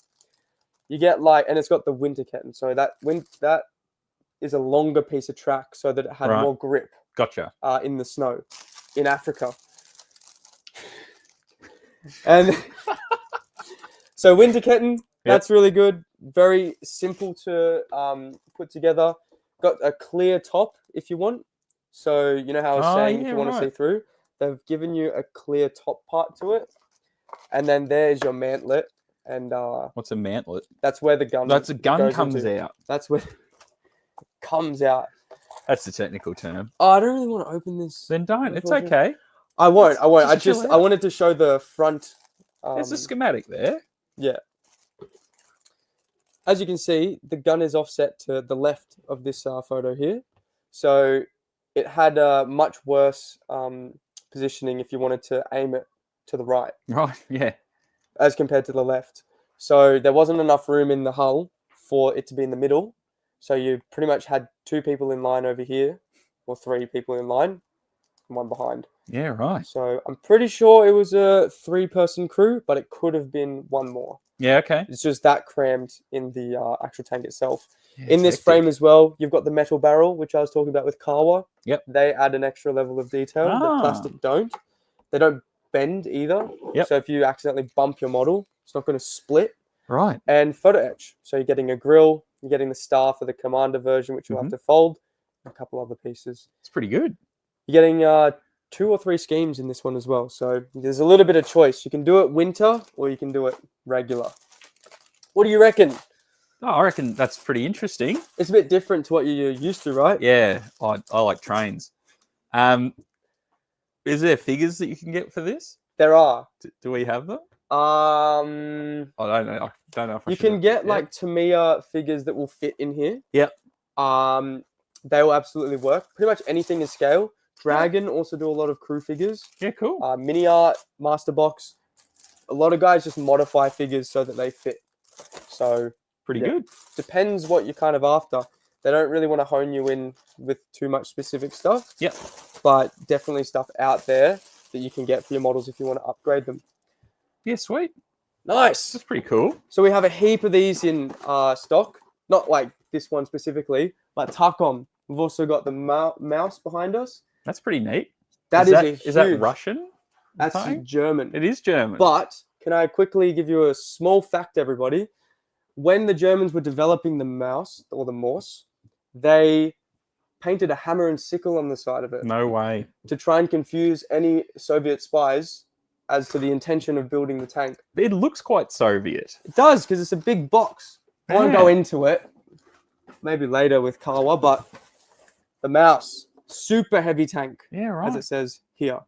A: You get and it's got the winter kitten. So that is a longer piece of track so that it had more grip.
C: Gotcha.
A: In the snow in Africa. And so winter kitten, that's really good. Very simple to put together. Got a clear top if you want. So you know how I was saying if you want to see through, they've given you a clear top part to it. And then there's your mantlet. And
C: what's a mantlet?
A: That's where the gun.
C: That's a gun comes
A: into.
C: out.
A: That's where it comes out.
C: That's the technical term.
A: Oh, I don't really want to open this.
C: Then don't. It's okay.
A: I won't. I
C: Just
A: I wanted to show the front.
C: There's a schematic there.
A: Yeah. As you can see, the gun is offset to the left of this photo here. So it had a much worse positioning if you wanted to aim it to the right.
C: Right. Yeah.
A: As compared to the left. So there wasn't enough room in the hull for it to be in the middle. So you pretty much had 2 people in line over here, or 3 people in line, and 1 behind.
C: Yeah, right.
A: So I'm pretty sure it was a 3-person crew, but it could have been 1 more.
C: Yeah, okay.
A: It's just that crammed in the actual tank itself.
C: Yeah,
A: In
C: it's
A: this
C: hectic.
A: frame as well, you've got the metal barrel, which I was talking about with Kawa.
C: Yep.
A: They add an extra level of detail. The
C: Ah.
A: plastic don't. They don't bend either.
C: Yep.
A: So if you accidentally bump your model, it's not going to split.
C: Right.
A: And photo etch. So you're getting a grill, you're getting the star for the Commander version, which you'll have to fold, and a couple other pieces.
C: It's pretty good.
A: You're getting 2 or 3 schemes in this one as well. So there's a little bit of choice. You can do it winter or you can do it regular. What do you reckon?
C: Oh, I reckon that's pretty interesting.
A: It's a bit different to what you're used to, right?
C: Yeah, I like trains. Is there figures that you can get for this?
A: There are.
C: Do we have them?
A: Um,
C: I don't know. I don't know if I
A: you
C: should
A: can
C: have-
A: get
C: yeah.
A: like Tamiya figures that will fit in here.
C: Yep.
A: They will absolutely work. Pretty much anything is scale. Dragon also do a lot of crew figures.
C: Yeah, cool.
A: Mini art, master box. A lot of guys just modify figures so that they fit. So
C: Pretty
A: yeah.
C: good.
A: Depends what you're kind of after. They don't really want to hone you in with too much specific stuff.
C: Yep.
A: But definitely stuff out there that you can get for your models if you want to upgrade them.
C: Yeah, sweet.
A: Nice.
C: That's pretty cool.
A: So we have a heap of these in stock. Not like this one specifically, but Takom. We've also got the mouse behind us.
C: That's pretty neat.
A: Is
C: that Russian?
A: That's
C: Thing?
A: German.
C: It is German.
A: But can I quickly give you a small fact, everybody? When the Germans were developing the mouse or the Morse, they painted a hammer and sickle on the side of it
C: No way.
A: to try and confuse any Soviet spies as to the intention of building the tank.
C: It looks quite Soviet.
A: It does, because it's a big box. I won't
C: Yeah.
A: go into it, maybe later with Kawa, but the mouse, super heavy tank,
C: Yeah, right.
A: as it says here.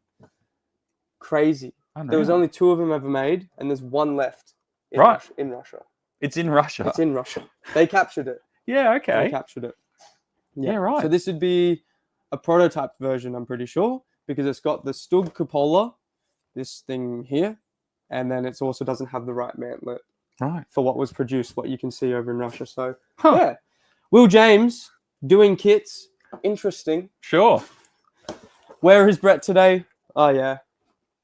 A: Crazy.
C: Unreal.
A: There was only 2 of them ever made, and there's 1 left in,
C: Right.
A: in Russia.
C: It's in Russia.
A: It's in Russia. They captured it.
C: Yeah,
A: They
C: okay.
A: captured it.
C: Yeah, right.
A: So this would be a prototype version, I'm pretty sure, because it's got the Stug cupola, this thing here, and then it also doesn't have the right mantlet
C: Right.
A: for what was produced, what you can see over in Russia. So,
C: Huh.
A: yeah. Will James doing kits. Interesting.
C: Sure.
A: Where is Brett today? Oh, yeah.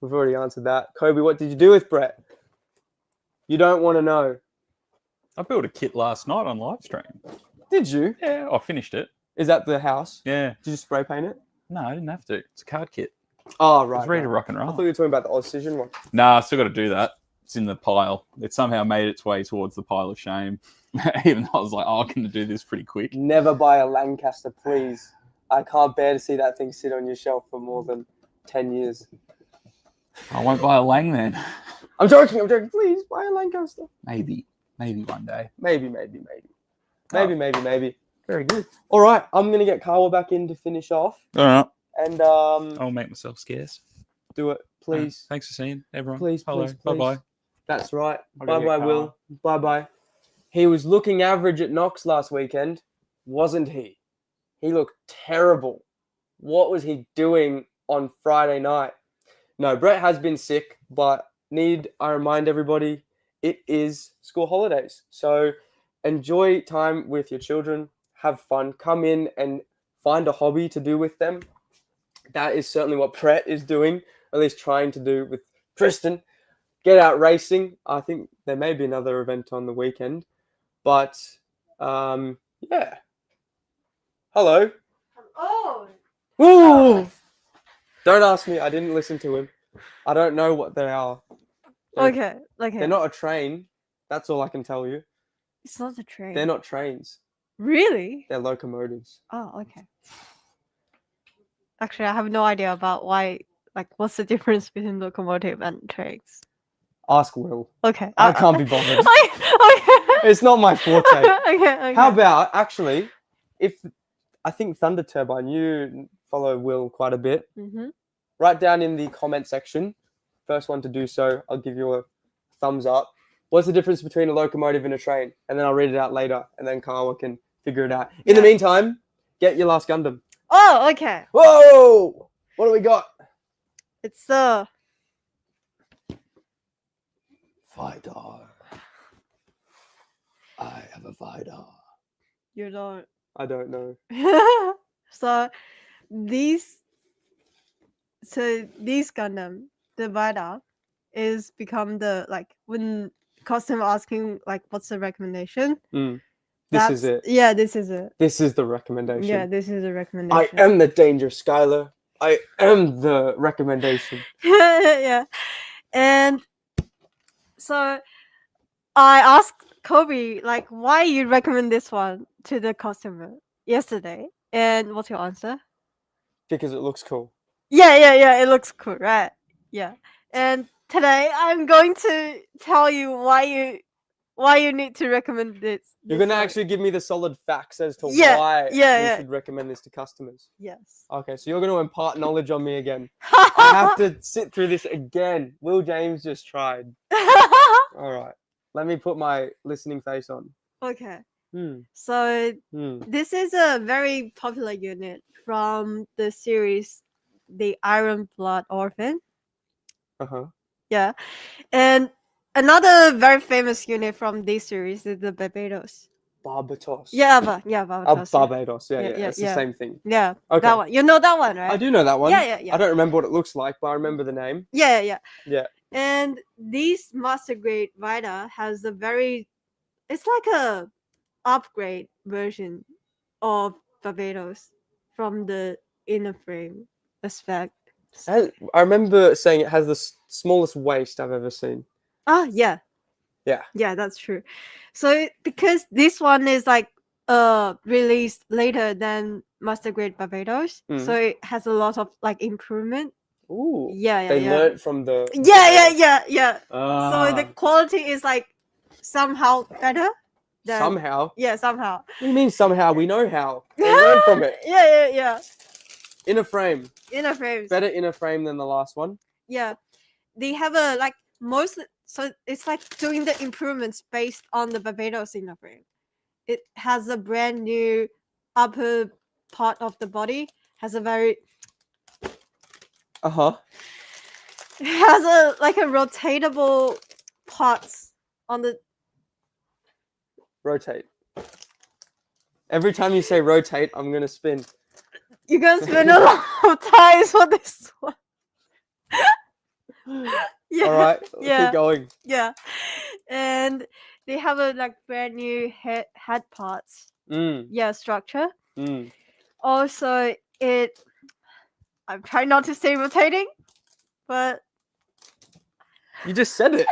A: We've already answered that. Kobe, what did you do with Brett? You don't want to know.
C: I built a kit last night on live stream.
A: Did you?
C: Yeah, I finished it.
A: Is that the house?
C: Yeah.
A: Did you spray paint it?
C: No, I didn't have to. It's a card kit.
A: Oh,
C: I
A: right.
C: was ready to
A: right.
C: rock and
A: I
C: roll.
A: thought you were talking about the Ozision one.
C: Nah, I still got to do that. It's in the pile. It somehow made its way towards the pile of shame. Even though I was like, oh, I'm going to do this pretty quick.
A: Never buy a Lancaster, please. I can't bear to see that thing sit on your shelf for more than 10 years.
C: I won't buy a Lang then.
A: I'm joking. Please buy a Lancaster.
C: Maybe one day.
A: Maybe.
C: Very good.
A: All right, I'm going to get Kawa back in to finish off.
C: All right.
A: And
C: I'll make myself scarce.
A: do it, please.
C: Thanks for seeing everyone.
A: Please,
C: Hello.
A: please,
C: Bye bye.
A: That's right.
C: I'll go
A: Bye-bye,
C: get
A: Will. Bye-bye. He was looking average at Knox last weekend, wasn't he? He looked terrible. What was he doing on Friday night? No, Brett has been sick, but I remind everybody, it is school holidays. So enjoy time with your children. Have fun. Come in and find a hobby to do with them. That is certainly what Brett is doing, at least trying to do with Tristan. Get out racing. I think there may be another event on the weekend. But, yeah. Hello.
B: Oh.
A: Woo! Don't ask me. I didn't listen to him. I don't know what they are.
B: Okay.
A: They're not a train. That's all I can tell you.
B: It's not a train.
A: They're not trains.
B: Really?
A: They're locomotives.
B: Oh, okay. Actually, I have no idea about what's the difference between locomotive and trains.
A: Ask Will.
B: Okay.
A: I can't be bothered.
B: Okay.
A: It's not my forte.
B: Okay.
A: How about, actually, I think Thunder Turbine, you follow Will quite a bit.
B: Mm-hmm.
A: Write down in the comment section. First one to do so, I'll give you a thumbs up. What's the difference between a locomotive and a train? And then I'll read it out later, and then Kawa can figure it out. In the meantime, get your last Gundam.
B: Oh, okay.
A: Whoa! What do we got?
B: It's the
A: Fighter. I have a fighter.
B: you don't.
A: I don't know.
B: So these Gundam, the Vita, is become the when customer asking what's the recommendation,
A: This is it.
B: Yeah, this is it.
A: This is the recommendation.
B: Yeah, this is a
A: I
B: recommendation.
A: am the danger, Skylar. I am the recommendation.
B: Yeah. And so I asked Kobe like why you recommend this one to the customer yesterday. And what's your answer?
A: Because it looks cool.
B: Yeah. It looks cool, right? Yeah. And today I'm going to tell you why you need to recommend this.
A: You're
B: this
A: gonna
B: one.
A: actually give me the solid facts as to
B: Yeah,
A: why
B: yeah.
A: we should recommend this to customers.
B: Yes.
A: Okay, so you're gonna impart knowledge on me again. I have to sit through this again. Will James just tried. All right. Let me put my listening face on.
B: Okay.
A: Hmm.
B: So
A: Hmm.
B: this is a very popular unit from the series The Iron Blood Orphan.
A: Uh-huh.
B: Yeah. And another very famous unit from this series is the Barbados.
A: Barbados.
B: Barbados.
A: Barbados. Yeah.
B: Yeah,
A: It's
B: yeah.
A: the same thing.
B: Yeah.
A: Okay.
B: That one. You know that one, right?
A: I do know that one.
B: Yeah.
A: I don't remember what it looks like, but I remember the name.
B: Yeah.
A: Yeah.
B: And this master grade Vita has a it's like a upgrade version of Barbados from the inner frame aspect.
A: I remember saying it has the smallest waist I've ever seen.
B: Oh yeah. Yeah, that's true. So because this one is like released later than Master Grade Barbados, so it has a lot of like improvement.
A: Ooh.
B: Yeah.
A: They learnt from the.
B: Yeah.
A: Ah.
B: So the quality is like somehow better.
A: Somehow.
B: Yeah, somehow.
A: What do you mean somehow? We know how. They learn from it.
B: Yeah.
A: Inner frame.
B: Inner frames.
A: Better inner frame than the last one.
B: Yeah. They have a like so it's like doing the improvements based on the Barbados inner frame. It has a brand new upper part of the body. Has a very
A: Uh-huh.
B: it has a like a rotatable parts on the
A: Rotate. Every time you say rotate, I'm gonna spin.
B: you're gonna spend a lot of time for this one. Yeah.
A: All right.
B: Yeah.
A: Keep going.
B: Yeah. And they have a like brand new head parts. Yeah, structure. Also I'm trying not to say rotating, but
A: You just said it.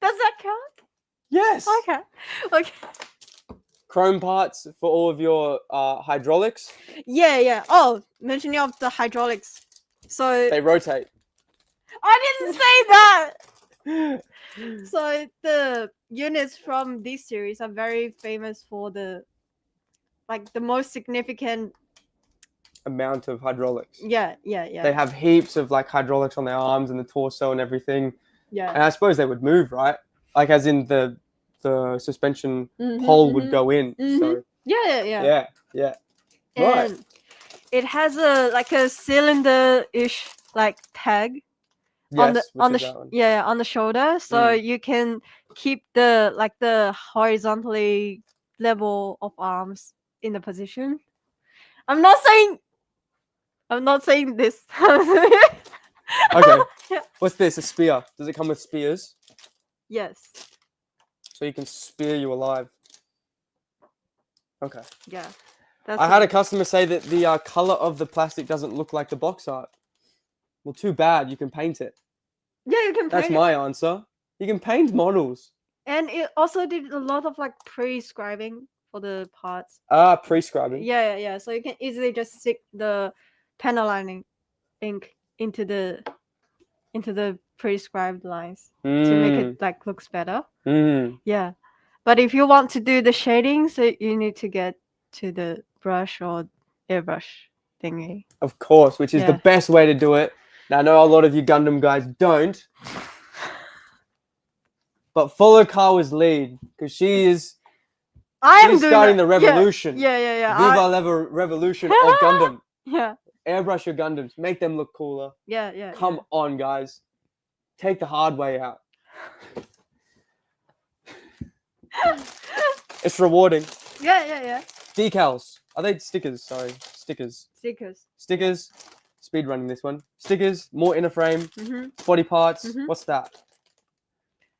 B: does that count?
A: Yes.
B: Okay.
A: Chrome parts for all of your hydraulics.
B: Yeah. Oh, mentioning of the hydraulics. So
A: They rotate.
B: I didn't say that. So the units from this series are very famous for the most significant
A: Amount of hydraulics.
B: Yeah.
A: They have heaps of like hydraulics on their arms and the torso and everything.
B: Yeah.
A: And I suppose they would move, right? Like as in the suspension pole would go in. So
B: Yeah.
A: Right.
B: And it has a cylinder-ish like tag on the shoulder, so you can keep the horizontally level of arms in the position. I'm not saying this.
A: Okay.
B: Yeah.
A: What's this? A spear. Does it come with spears?
B: Yes.
A: So you can spear you alive. Okay.
B: Yeah.
A: I had a customer say that the color of the plastic doesn't look like the box art. Well, too bad. You can paint it.
B: Yeah, you can paint
A: That's my answer. You can paint models.
B: And it also did a lot of like prescribing for the parts.
A: Prescribing.
B: Yeah. So you can easily just stick the panel lining ink into the prescribed lines to make it like looks better. Yeah. But if you want to do the shadings, you need to get to the brush or airbrush thingy.
A: Of course, which is the best way to do it. Now, I know a lot of you Gundam guys don't. But follow Kawa's lead, because she's starting the revolution.
B: Yeah.
A: Viva la revolution of Gundam.
B: Yeah.
A: Airbrush your Gundams. Make them look cooler.
B: Yeah.
A: Come on, guys. Take the hard way out. It's rewarding.
B: Yeah.
A: Decals. Are they stickers? Sorry. Stickers. Stickers. Speed running this one. Stickers. More inner frame. Body parts. What's that?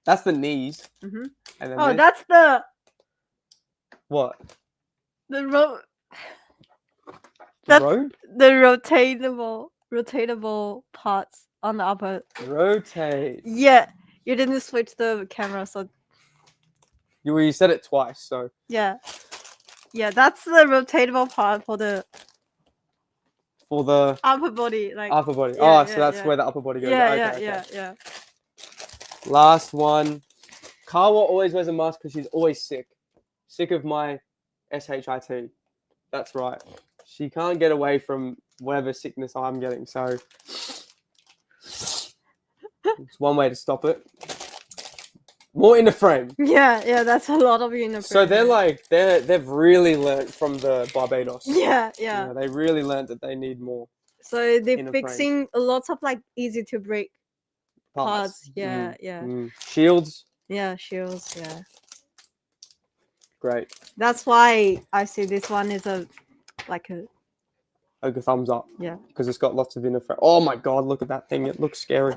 A: That's the knees. And then
B: that's the
A: What?
B: The ro-
A: The
B: That's-
A: road?
B: the rotatable parts on the upper.
A: Rotate.
B: Yeah, you didn't switch the camera, so
A: You said it twice, so
B: yeah, that's the rotatable part for the
A: for the
B: upper body, like
A: upper body.
B: yeah,
A: So that's
B: yeah.
A: where the upper body goes.
B: yeah,
A: Okay,
B: yeah,
A: okay.
B: yeah.
A: Last one. Kawa always wears a mask because she's always sick. Sick of my SHIT. That's right. She can't get away from whatever sickness I'm getting. So it's one way to stop it. More in the frame.
B: Yeah, that's a lot of uniform.
A: So they've really learnt from the Barbados.
B: Yeah.
A: They really learnt that they need more
B: So they're
A: inner
B: fixing a lot of like easy to break parts. Yeah.
A: Shields,
B: Yeah, shields. Yeah.
A: great.
B: That's why I see this one is a
A: A thumbs up.
B: Yeah.
A: Because it's got lots of inner frame. Oh my god, look at that thing. It looks scary.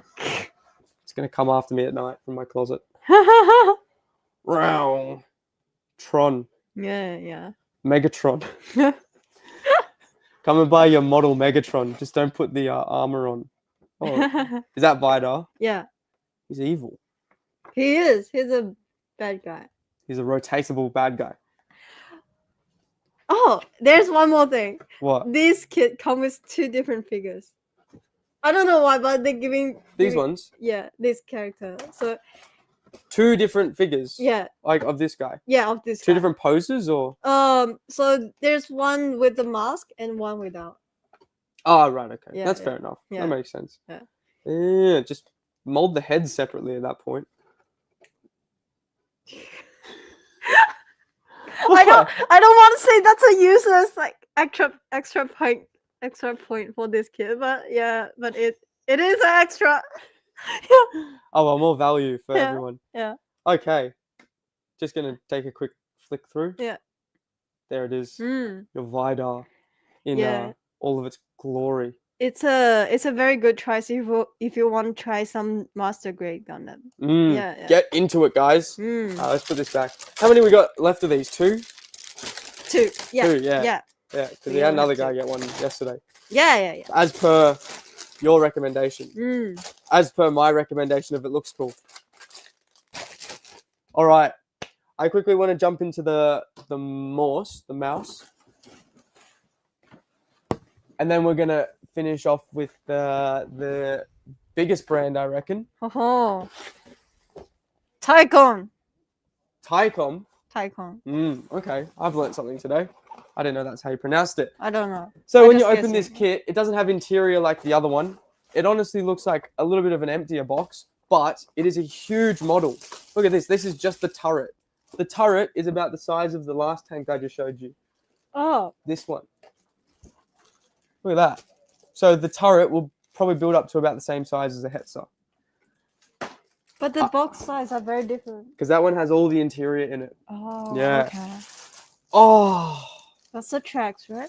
A: It's gonna come after me at night from my closet. Row. Tron.
B: yeah.
A: Megatron. Come and buy your model Megatron. Just don't put the armor on. Oh, is that Vidar?
B: Yeah.
A: He's evil.
B: He is. He's a bad guy.
A: He's a rotatable bad guy.
B: Oh, there's one more thing.
A: What?
B: This kit comes with 2 different figures. I don't know why, but they're giving
A: These ones?
B: Yeah, this character. So
A: 2 different figures.
B: yeah,
A: Like of this guy.
B: yeah, of this.
A: 2
B: guy.
A: different poses or?
B: So there's one with the mask and one without.
A: Oh, right. Okay.
B: Yeah,
A: That's
B: yeah,
A: fair enough.
B: yeah.
A: That makes sense.
B: Yeah.
A: Yeah. Just mold the heads separately at that point.
B: I don't want to say that's a useless like extra point for this kid, but it is an extra.
A: Oh, well, more value for
B: Yeah,
A: everyone.
B: yeah.
A: Okay. Just gonna take a quick flick through.
B: Yeah.
A: There it is.
B: Mm.
A: Your Vidar in
B: Yeah.
A: all of its glory.
B: It's a very good choice if you want to try some master grade Gundam. Yeah.
A: Get into it, guys. Let's put this back. How many we got left of these? 2?
B: 2. Yeah.
A: 2, yeah.
B: Yeah.
A: Yeah, because
B: We
A: we had
B: only
A: another
B: have
A: guy
B: 2.
A: get one yesterday.
B: Yeah.
A: As per your recommendation.
B: Mm.
A: As per my recommendation, if it looks cool. All right. I quickly want to jump into the mouse. And then we're going to finish off with the biggest brand, I reckon.
B: Oh. Tycon.
A: Tycom. Okay. I've learned something today. I didn't know that's how you pronounced it.
B: I don't know.
A: So
B: I
A: when you
B: just
A: open this
B: guessing.
A: kit, it doesn't have interior like the other one. It honestly looks like a little bit of an emptier box, but it is a huge model. Look at this. This is just the turret. The turret is about the size of the last tank I just showed you.
B: Oh.
A: This one. Look at that. So the turret will probably build up to about the same size as a Hetzer.
B: But the box size are very different.
A: Because that one has all the interior in it.
B: Oh.
A: Yeah.
B: Okay.
A: Oh,
B: That's the tracks, right?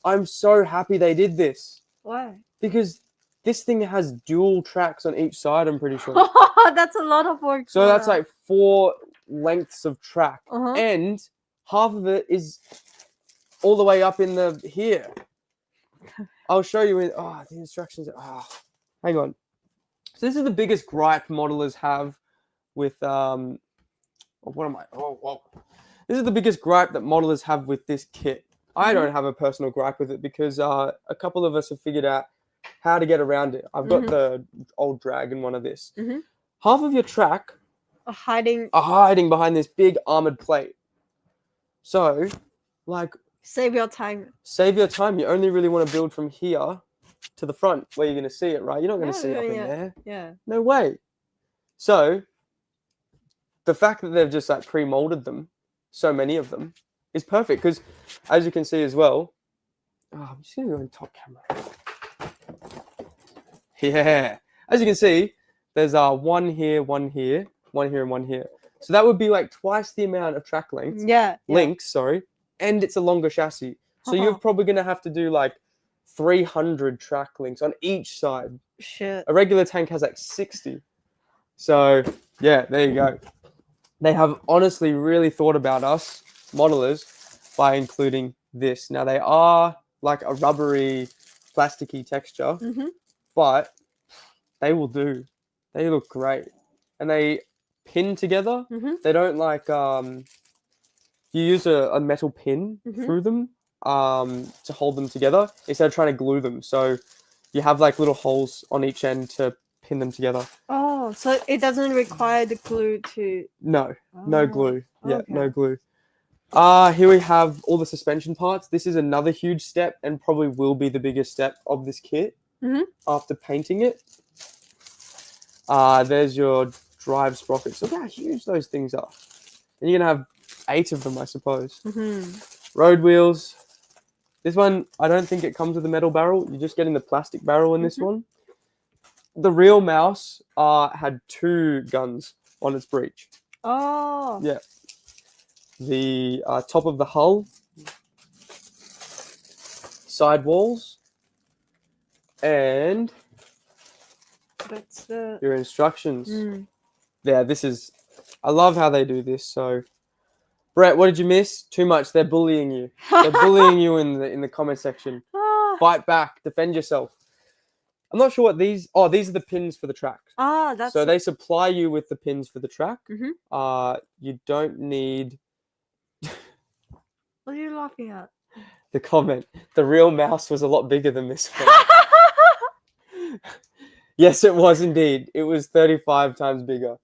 A: I'm so happy they did this.
B: Why?
A: Because this thing has dual tracks on each side, I'm pretty sure.
B: That's a lot of work.
A: So that's like 4 lengths of track.
B: Uh-huh.
A: And half of it is all the way up in here. I'll show you the instructions. Hang on. So this is the biggest gripe modelers have with This is the biggest gripe that modelers have with this kit. I don't have a personal gripe with it because a couple of us have figured out how to get around it. I've got the old dragon one of this. Half of your track
B: are hiding
A: behind this big armored plate. So, like,
B: save your time.
A: You only really want to build from here to the front where you're going to see it, right? You're not going to see it up in there.
B: Yeah.
A: No way. So, the fact that they've just like pre-molded them, so many of them, is perfect because, as you can see as well, I'm just going to go in top camera. Yeah. As you can see, there's one here, one here, one here, and one here. So that would be like twice the amount of track length.
B: Yeah.
A: Links, sorry. And it's a longer chassis. So you're probably going to have to do like 300 track links on each side.
B: Shit.
A: A regular tank has like 60. So, yeah, there you go. They have honestly really thought about us modelers by including this. Now they are like a rubbery, plasticky texture,
B: Mm-hmm.
A: but they will do. They look great, and they pin together.
B: Mm-hmm.
A: They don't like you use a metal pin
B: Mhm.
A: through them to hold them together instead of trying to glue them. So you have like little holes on each end to pin them together.
B: Oh, so it doesn't require the glue to.
A: No
B: Oh,
A: glue. Yeah, no
B: okay.
A: glue. Here we have all the suspension parts. This is another huge step and probably will be the biggest step of this kit
B: Mhm.
A: after painting it. There's your drive sprockets. Look how huge those things are. And you're going to have 8 of them, I suppose.
B: Mm-hmm.
A: Road wheels. This one, I don't think it comes with a metal barrel. You're just getting the plastic barrel in this one. The real mouse had 2 guns on its breech.
B: Oh.
A: Yeah. The top of the hull, side walls, and
B: That's the.
A: your instructions.
B: Mm.
A: Yeah, this is. I love how they do this. So, Brett, what did you miss? Too much. They're bullying you. They're bullying you in the comment section.
B: Ah.
A: Fight back. Defend yourself. I'm not sure what these. Oh, these are the pins for the track.
B: Ah, that's.
A: So they supply you with the pins for the track.
B: Mhm.
A: You don't need
B: What are you laughing at?
A: the comment. The real mouse was a lot bigger than this one. Yes, it was indeed. It was 35 times bigger.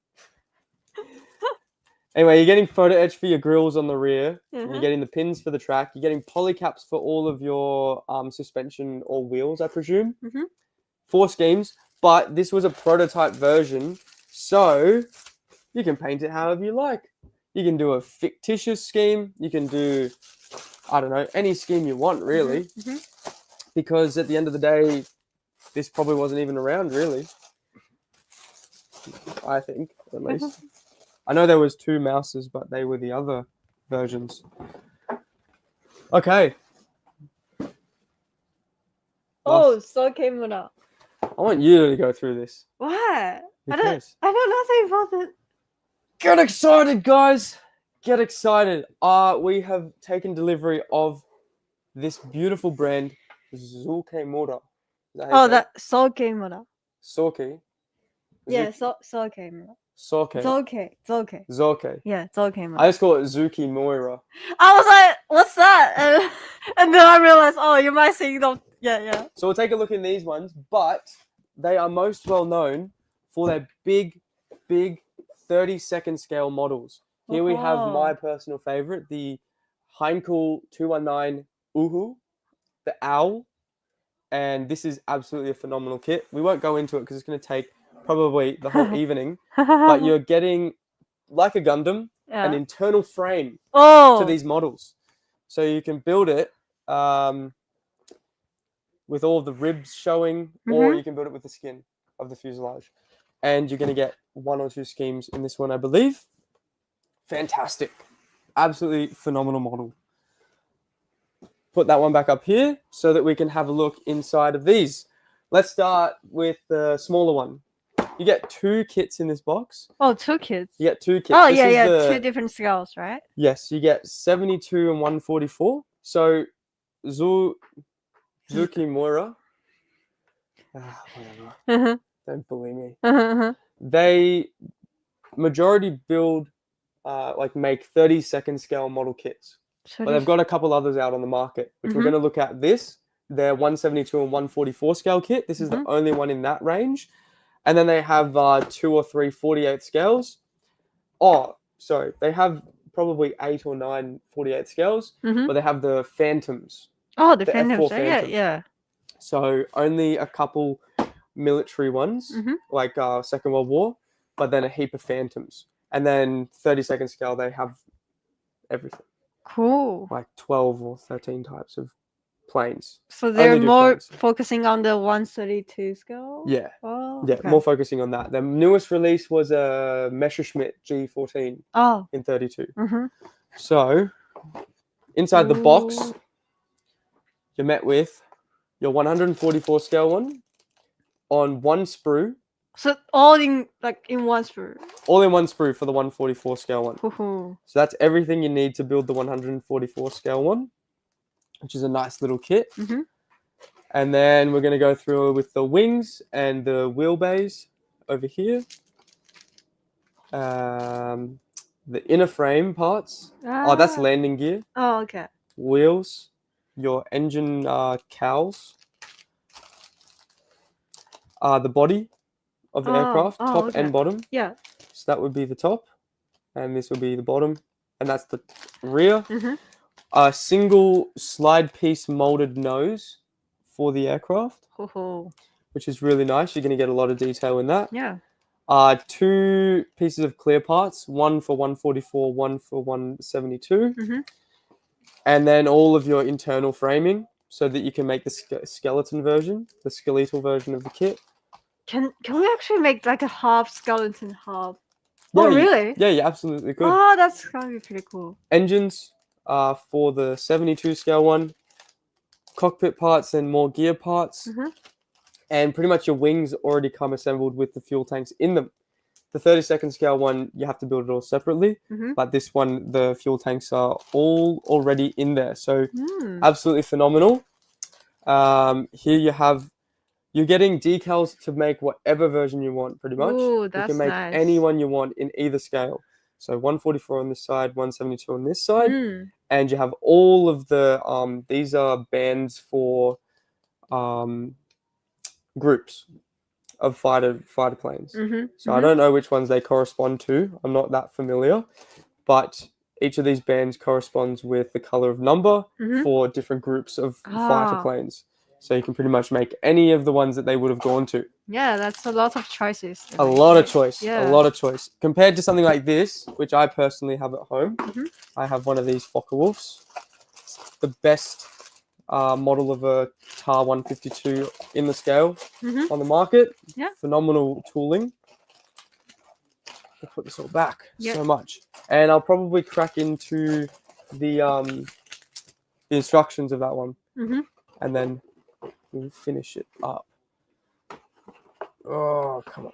A: Anyway, you're getting photo etch for your grills on the rear.
B: Mhm.
A: You're getting the pins for the track. You're getting polycaps for all of your suspension or wheels, I presume.
B: Mhm.
A: 4 schemes, but this was a prototype version, so you can paint it however you like. You can do a fictitious scheme. You can do, I don't know, any scheme you want, really.
B: Mhm.
A: Because at the end of the day, this probably wasn't even around, really. I think, at least. I know there was 2 mouses, but they were the other versions. Okay.
B: Oh, so camera.
A: I want you to go through this.
B: What? I
A: Because
B: know nothing about it.
A: get excited, guys. Get excited. We have taken delivery of this beautiful brand, Zulke Moda.
B: Oh, that so camera.
A: Soke.
B: Yeah, so camera.
A: Soke.
B: It's okay. It's okay.
A: Zoke.
B: Yeah, it's okay.
A: I just call it Zuki Moira.
B: I was like, what's that? And then I realized, oh, you might saying them. Yeah.
A: So we'll take a look in these ones, but they are most well known for their big 30-second scale models. Here we have my personal favorite, the Heinkel 219 Uhu, the Owl, and this is absolutely a phenomenal kit. We won't go into it because it's going to take probably the whole evening, but you're getting, like a Gundam, an internal frame to these models. So you can build it with all the ribs showing, or you can build it with the skin of the fuselage. And you're going to get 1 or 2 schemes in this one, I believe. Fantastic. Absolutely phenomenal model. Put that one back up here so that we can have a look inside of these. Let's start with the smaller one. You get 2 kits in this box.
B: Oh, 2 kits.
A: You get 2 kits.
B: Oh,
A: This
B: yeah.
A: is
B: 2 different scales, right?
A: Yes, you get 72 and 144. So Zuki Moira. Whatever. Don't bully me. They majority build, make 30-second scale model kits. But they've got a couple others out on the market, which we're going to look at this. Their 172 and 144 scale kit. This is the only one in that range. And then they have 2 or 3 48 scales. Oh, sorry. They have probably 8 or 9 48 scales, but they have the Phantoms.
B: Oh, the
A: F4
B: Phantoms. Yeah.
A: So only a couple military ones, like Second World War, but then a heap of Phantoms. And then 30-second scale, they have everything.
B: Cool.
A: Like 12 or 13 types of planes.
B: So they're
A: Only do
B: more
A: planes.
B: focusing on the 132 scale?
A: Yeah.
B: Oh,
A: Yeah,
B: okay.
A: more focusing on that. The newest release was a Messerschmitt G14 in 32. So inside the box, you're met with your 144 scale one on 1 sprue
B: So all in one sprue.
A: All in one sprue for the 144 scale one.
B: Hoo-hoo.
A: So that's everything you need to build the 144 scale one, which is a nice little kit.
B: Mhm.
A: And then we're going to go through with the wings and the wheelbase over here. The inner frame parts. Oh, that's
B: Ah.
A: landing gear.
B: Oh, okay.
A: Wheels, your engine cowls, the body of the aircraft, top
B: okay.
A: and bottom.
B: Yeah.
A: So that would be the top, and this would be the bottom, and that's the rear.
B: Mhm.
A: A single slide piece molded nose for the aircraft,
B: Hoo-hoo.
A: which is really nice. You're going to get a lot of detail in that.
B: Yeah.
A: 2 pieces of clear parts, one for 144, one for 172.
B: Mhm.
A: And then all of your internal framing so that you can make the skeleton version, the skeletal version of the kit.
B: Can we actually make like a half skeleton half?
A: Yeah,
B: Oh, really?
A: Yeah, you absolutely could.
B: Oh, that's gonna be pretty cool.
A: Engines for the 72 scale one, cockpit parts and more gear parts.
B: Mhm.
A: And pretty much your wings already come assembled with the fuel tanks in them. The 32nd scale one, you have to build it all separately,
B: Mhm.
A: but this one, the fuel tanks are all already in there. So
B: Mm.
A: absolutely phenomenal. Here you're getting decals to make whatever version you want, pretty much.
B: Ooh,
A: You
B: that's
A: can make
B: nice.
A: any one you want in either scale. So 144 on this side, 172 on this side,
B: Mm.
A: and you have all of the these are bands for groups of fighter planes.
B: Mhm.
A: So I don't know which ones they correspond to. I'm not that familiar, but each of these bands corresponds with the color of number
B: Mhm.
A: for different groups of fighter
B: Ah.
A: planes. So you can pretty much make any of the ones that they would have gone to.
B: Yeah, that's a lot of choices. to
A: A
B: make,
A: lot of
B: right?
A: choice.
B: Yeah.
A: A lot of choice. Compared to something like this, which I personally have at home,
B: Mhm.
A: I have one of these Focke-Wulfs. It's the best model of a TAR 152 in the scale
B: Mhm.
A: on the market.
B: Yeah.
A: Phenomenal tooling. I'll put this all back
B: Yeah.
A: so much. And I'll probably crack into the instructions of that one.
B: Mhm.
A: And then we'll finish it up. Oh, come on.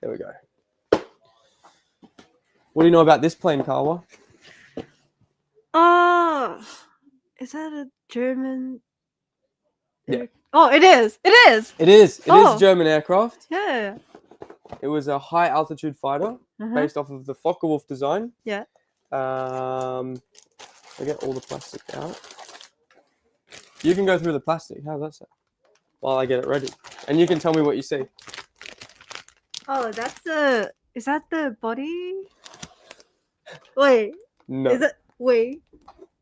A: There we go. What do you know about this plane, Kawa?
B: Oh, is that a German?
A: Yeah.
B: Oh, it is. It is.
A: It is. It is
B: Oh.
A: German aircraft.
B: Yeah.
A: It was a high altitude fighter
B: Uh-huh.
A: based off of the Focke-Wulf design.
B: Yeah.
A: I get all the plastic out. You can go through the plastic. How's that sound? While I get it ready. And you can tell me what you see.
B: Oh, that's the. Is that the body? Wait.
A: No.
B: Is it? Wait.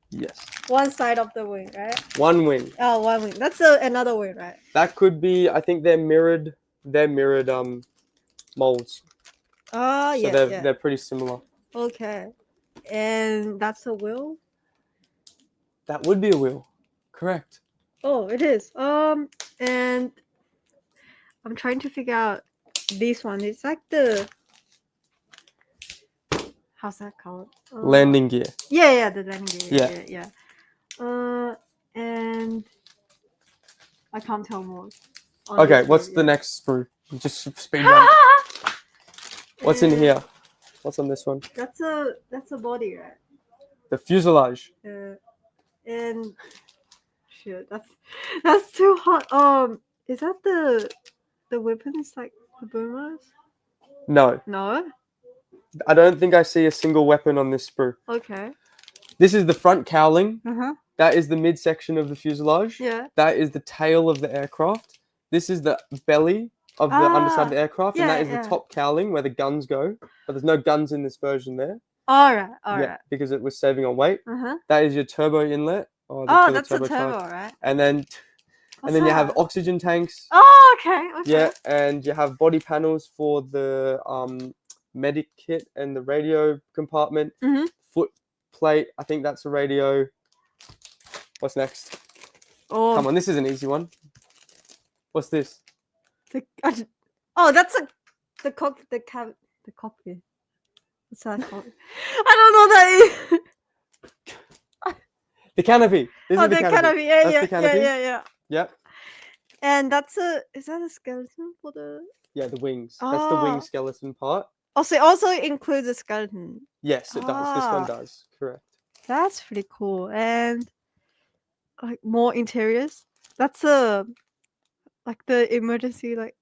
A: Yes.
B: One side of the wing, right?
A: One wing.
B: Oh, one wing. That's another wing, right?
A: That could be, I think they're mirrored molds.
B: Oh,
A: So
B: yeah.
A: they're pretty similar.
B: Okay. And that's a wheel?
A: That would be a wheel. Correct.
B: Oh, it is. And I'm trying to figure out this one. It's like the. How's that called?
A: Landing gear.
B: Yeah, the landing gear.
A: Yeah.
B: And I can't tell more.
A: Okay, what's the next sprue? Just speed run. What's in here? What's on this one?
B: That's a body, right?
A: The fuselage.
B: And shit, that's too hot. Is that the weapons like the boomers?
A: No.
B: No.
A: I don't think I see a single weapon on this sprue.
B: Okay.
A: This is the front cowling.
B: Uh-huh.
A: That is the midsection of the fuselage.
B: Yeah.
A: That is the tail of the aircraft. This is the belly of the underside of the aircraft. And that is the top cowling where the guns go. But there's no guns in this version there.
B: All right.
A: Because it was saving on weight.
B: Uh-huh.
A: That is your turbo inlet. Oh,
B: that's a turbo, right?
A: And then you have oxygen tanks.
B: Oh, okay.
A: Yeah, and you have body panels for the medic kit and the radio compartment.
B: Mhm.
A: Foot plate. I think that's a radio. What's next?
B: Oh.
A: Come on, this is an easy one. What's this?
B: That's the cockpit. What's that called? I don't know that.
A: The canopy. This is the canopy.
B: Yeah,
A: That's the canopy.
B: yeah.
A: Yep.
B: And is that a skeleton for the?
A: Yeah, the wings. That's the wing
B: Oh.
A: skeleton part.
B: Also, it also includes the skeleton.
A: Yes, it does. This one
B: Ah.
A: does. Correct.
B: That's pretty cool. And like more interiors. That's a like the emergency like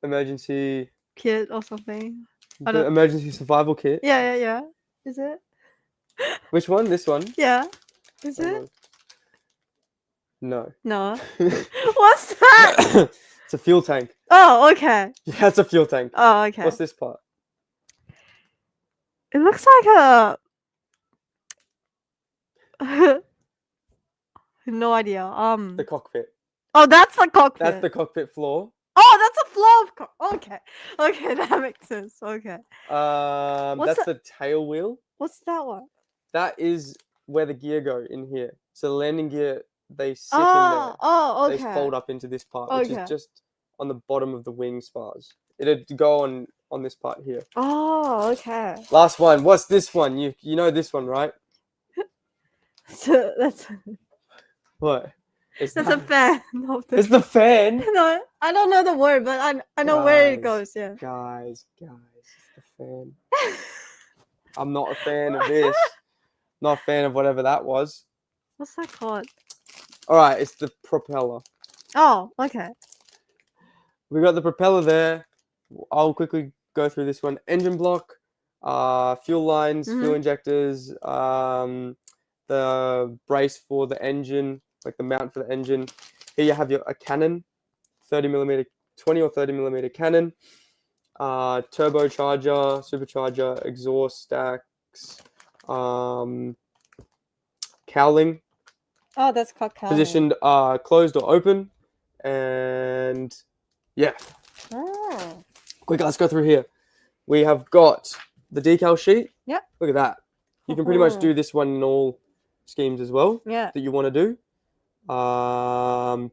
A: Emergency.
B: kit or something. I
A: The
B: don't-
A: emergency survival kit.
B: Yeah. Is it?
A: Which one? This one.
B: Yeah. Is
A: Hold
B: it?
A: on. No.
B: No. What's that?
A: It's a fuel tank.
B: Oh, okay.
A: Yeah, it's a fuel tank.
B: Oh, okay.
A: What's this part?
B: It looks like a no idea.
A: The cockpit.
B: Oh, that's the cockpit.
A: That's the cockpit floor.
B: Oh, that's a floor of okay. Okay, that makes sense. Okay. What's
A: That's the tail wheel.
B: What's that one?
A: That is where the gear go in here. So the landing gear, they sit in
B: Oh,
A: there.
B: oh, okay.
A: They fold up into this part, which
B: Okay.
A: is just on the bottom of the wing spars. It'd go on this part here.
B: Oh, okay.
A: Last one. What's this one? You know this one, right?
B: So that's
A: What? It's
B: a fan of the
A: It's the fan.
B: No, I don't know the word, but I know where it
A: Guys.
B: goes. Yeah.
A: Guys, it's the fan. I'm not a fan of this. Not a fan of whatever that was.
B: What's that called?
A: All right, it's the propeller.
B: Oh, okay.
A: We got the propeller there. I'll quickly go through this one. Engine block, fuel lines, fuel injectors, the brace for the engine, like the mount for the engine. Here you have a cannon, 30mm, 20 or 30mm cannon, turbocharger, supercharger, exhaust stacks, cowling,
B: Oh, that's called cowling.
A: positioned closed or open, and yeah.
B: Oh.
A: Quick, let's go through here. We have got the decal sheet.
B: Yep.
A: Look at that. You can pretty much do this one in all schemes as well
B: Yeah.
A: that you want to do.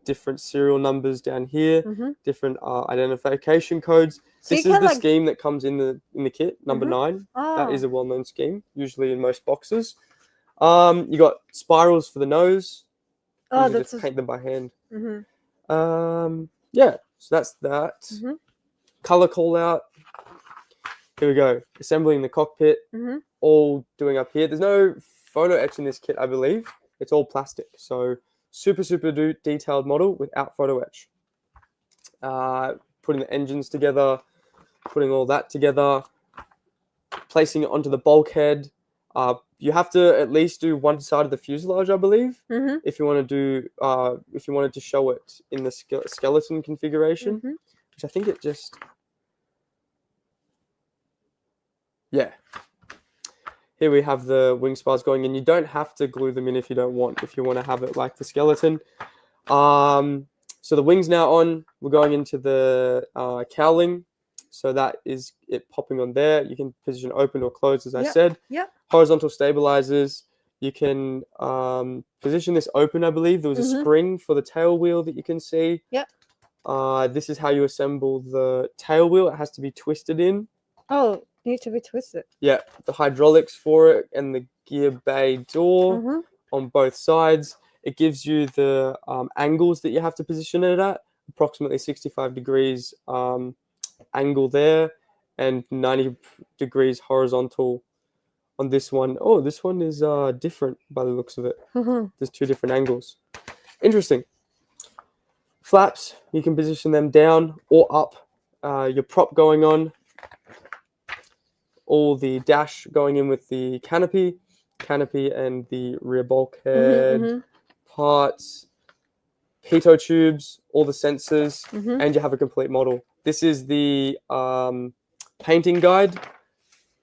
A: Different serial numbers down here, different identification codes.
B: So
A: This
B: you
A: is
B: can,
A: the
B: like-
A: scheme that comes in the kit, number 9.
B: Oh.
A: That is a well-known scheme, usually in most boxes. You got spirals for the nose.
B: Oh,
A: Usually
B: that's
A: just paint them by hand.
B: Mhm.
A: Yeah, so that's that.
B: Mhm.
A: Color call out. Here we go. Assembling the cockpit.
B: Mhm.
A: All doing up here. There's no photo etch in this kit, I believe. It's all plastic. So super detailed model without photo etch. Putting the engines together, putting all that together, placing it onto the bulkhead. You have to at least do one side of the fuselage, I believe, if you want to do if you wanted to show it in the skeleton configuration, which I think it just Here we have the wing spars going in. You don't have to glue them in if you don't want, if you want to have it like the skeleton. So the wing's now on. We're going into the cowling. So that is it popping on there. You can position open or closed, as I said.
B: Yep.
A: Horizontal stabilizers. You can position this open, I believe. There was a spring for the tail wheel that you can see.
B: Yep.
A: This is how you assemble the tail wheel. It has to be twisted in.
B: Oh, needs to be twisted.
A: Yeah, the hydraulics for it and the gear bay door on both sides. It gives you the angles that you have to position it at, approximately 65 degrees angle there and 90 degrees horizontal on this one. Oh, this one is different by the looks of it. There's 2 different angles. Interesting. Flaps, you can position them down or up. Your prop going on. All the dash going in with the canopy and the rear bulkhead parts, pitot tubes, all the sensors, and you have a complete model. This is the painting guide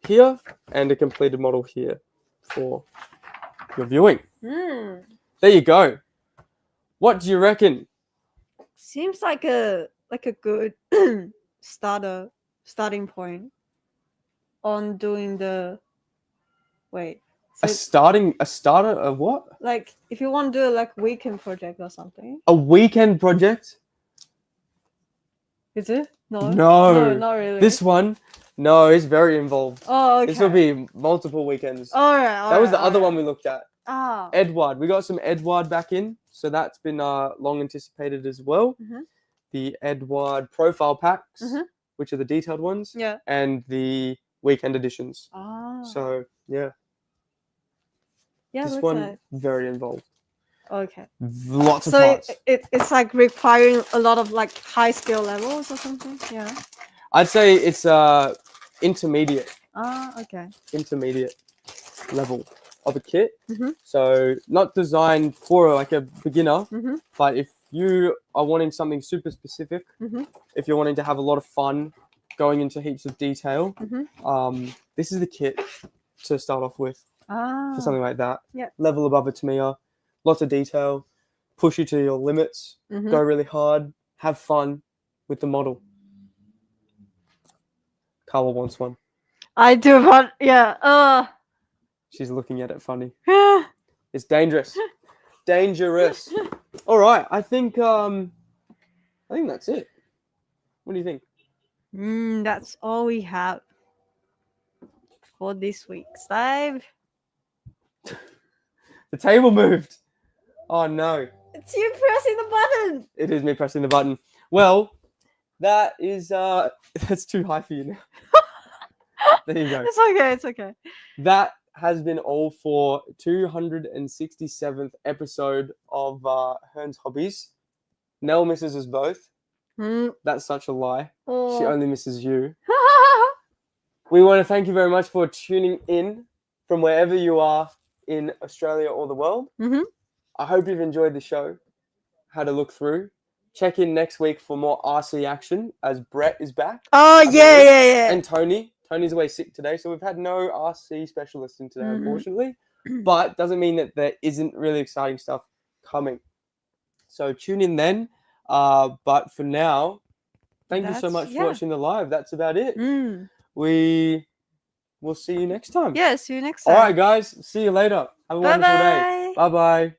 A: here and a completed model here for your viewing. There you go. What do you reckon?
B: Seems like a good starting point on doing the
A: A starter of what?
B: like if you want to do like weekend project or something.
A: A weekend project?
B: Is it? No, not really.
A: This one, no, it's very involved.
B: Oh, okay.
A: This will be multiple weekends.
B: All right.
A: That was the other one we looked at.
B: Ah.
A: Edward. We got some Edward back in, so that's been long anticipated as well. the Edward profile packs,
B: Mhm.
A: which are the detailed ones,
B: Yeah.
A: and the weekend editions.
B: Ah.
A: So yeah,
B: yeah,
A: this
B: looks
A: one
B: like.
A: very involved.
B: Okay.
A: Lots of
B: So
A: parts.
B: it's like requiring a lot of like high skill levels or something. Yeah.
A: I'd say it's intermediate
B: Okay.
A: level of a kit.
B: Mhm.
A: So not designed for like a beginner,
B: Mhm.
A: but if you are wanting something super specific,
B: Mhm.
A: if you're wanting to have a lot of fun, going into heaps of detail,
B: Mhm.
A: this is the kit to start off with for something like that.
B: Yeah.
A: Level above a Tamiya, lots of detail, push you to your limits,
B: Mhm.
A: go really hard, have fun with the model. Carla wants one.
B: I do want. Yeah.
A: She's looking at it funny.
B: Yeah.
A: It's dangerous. Dangerous. All right, I think that's it. What do you think?
B: That's all we have for this week's live.
A: The table moved. Oh no.
B: It's you pressing the button.
A: It is me pressing the button. Well, that is that's too high for you now. There you go.
B: It's okay. It's okay.
A: That has been all for 267th episode of Hearns Hobbies. Nell misses us both. That's such a lie. She
B: Oh.
A: only misses you. We want to thank you very much for tuning in from wherever you are in Australia or the world.
B: Mhm.
A: I hope you've enjoyed the show, had a look through. Check in next week for more RC action as Brett is back.
B: Oh yeah.
A: And Tony. Tony's away sick today, so we've had no RC specialist in today,
B: Mhm.
A: unfortunately. But doesn't mean that there isn't really exciting stuff coming. So tune in then. But for now, thank you so much for watching the live. That's about it. We will see you next time.
B: Yeah, see you next time.
A: All right, guys. See you later. Have a wonderful day.
B: Bye-bye.
A: Bye-bye.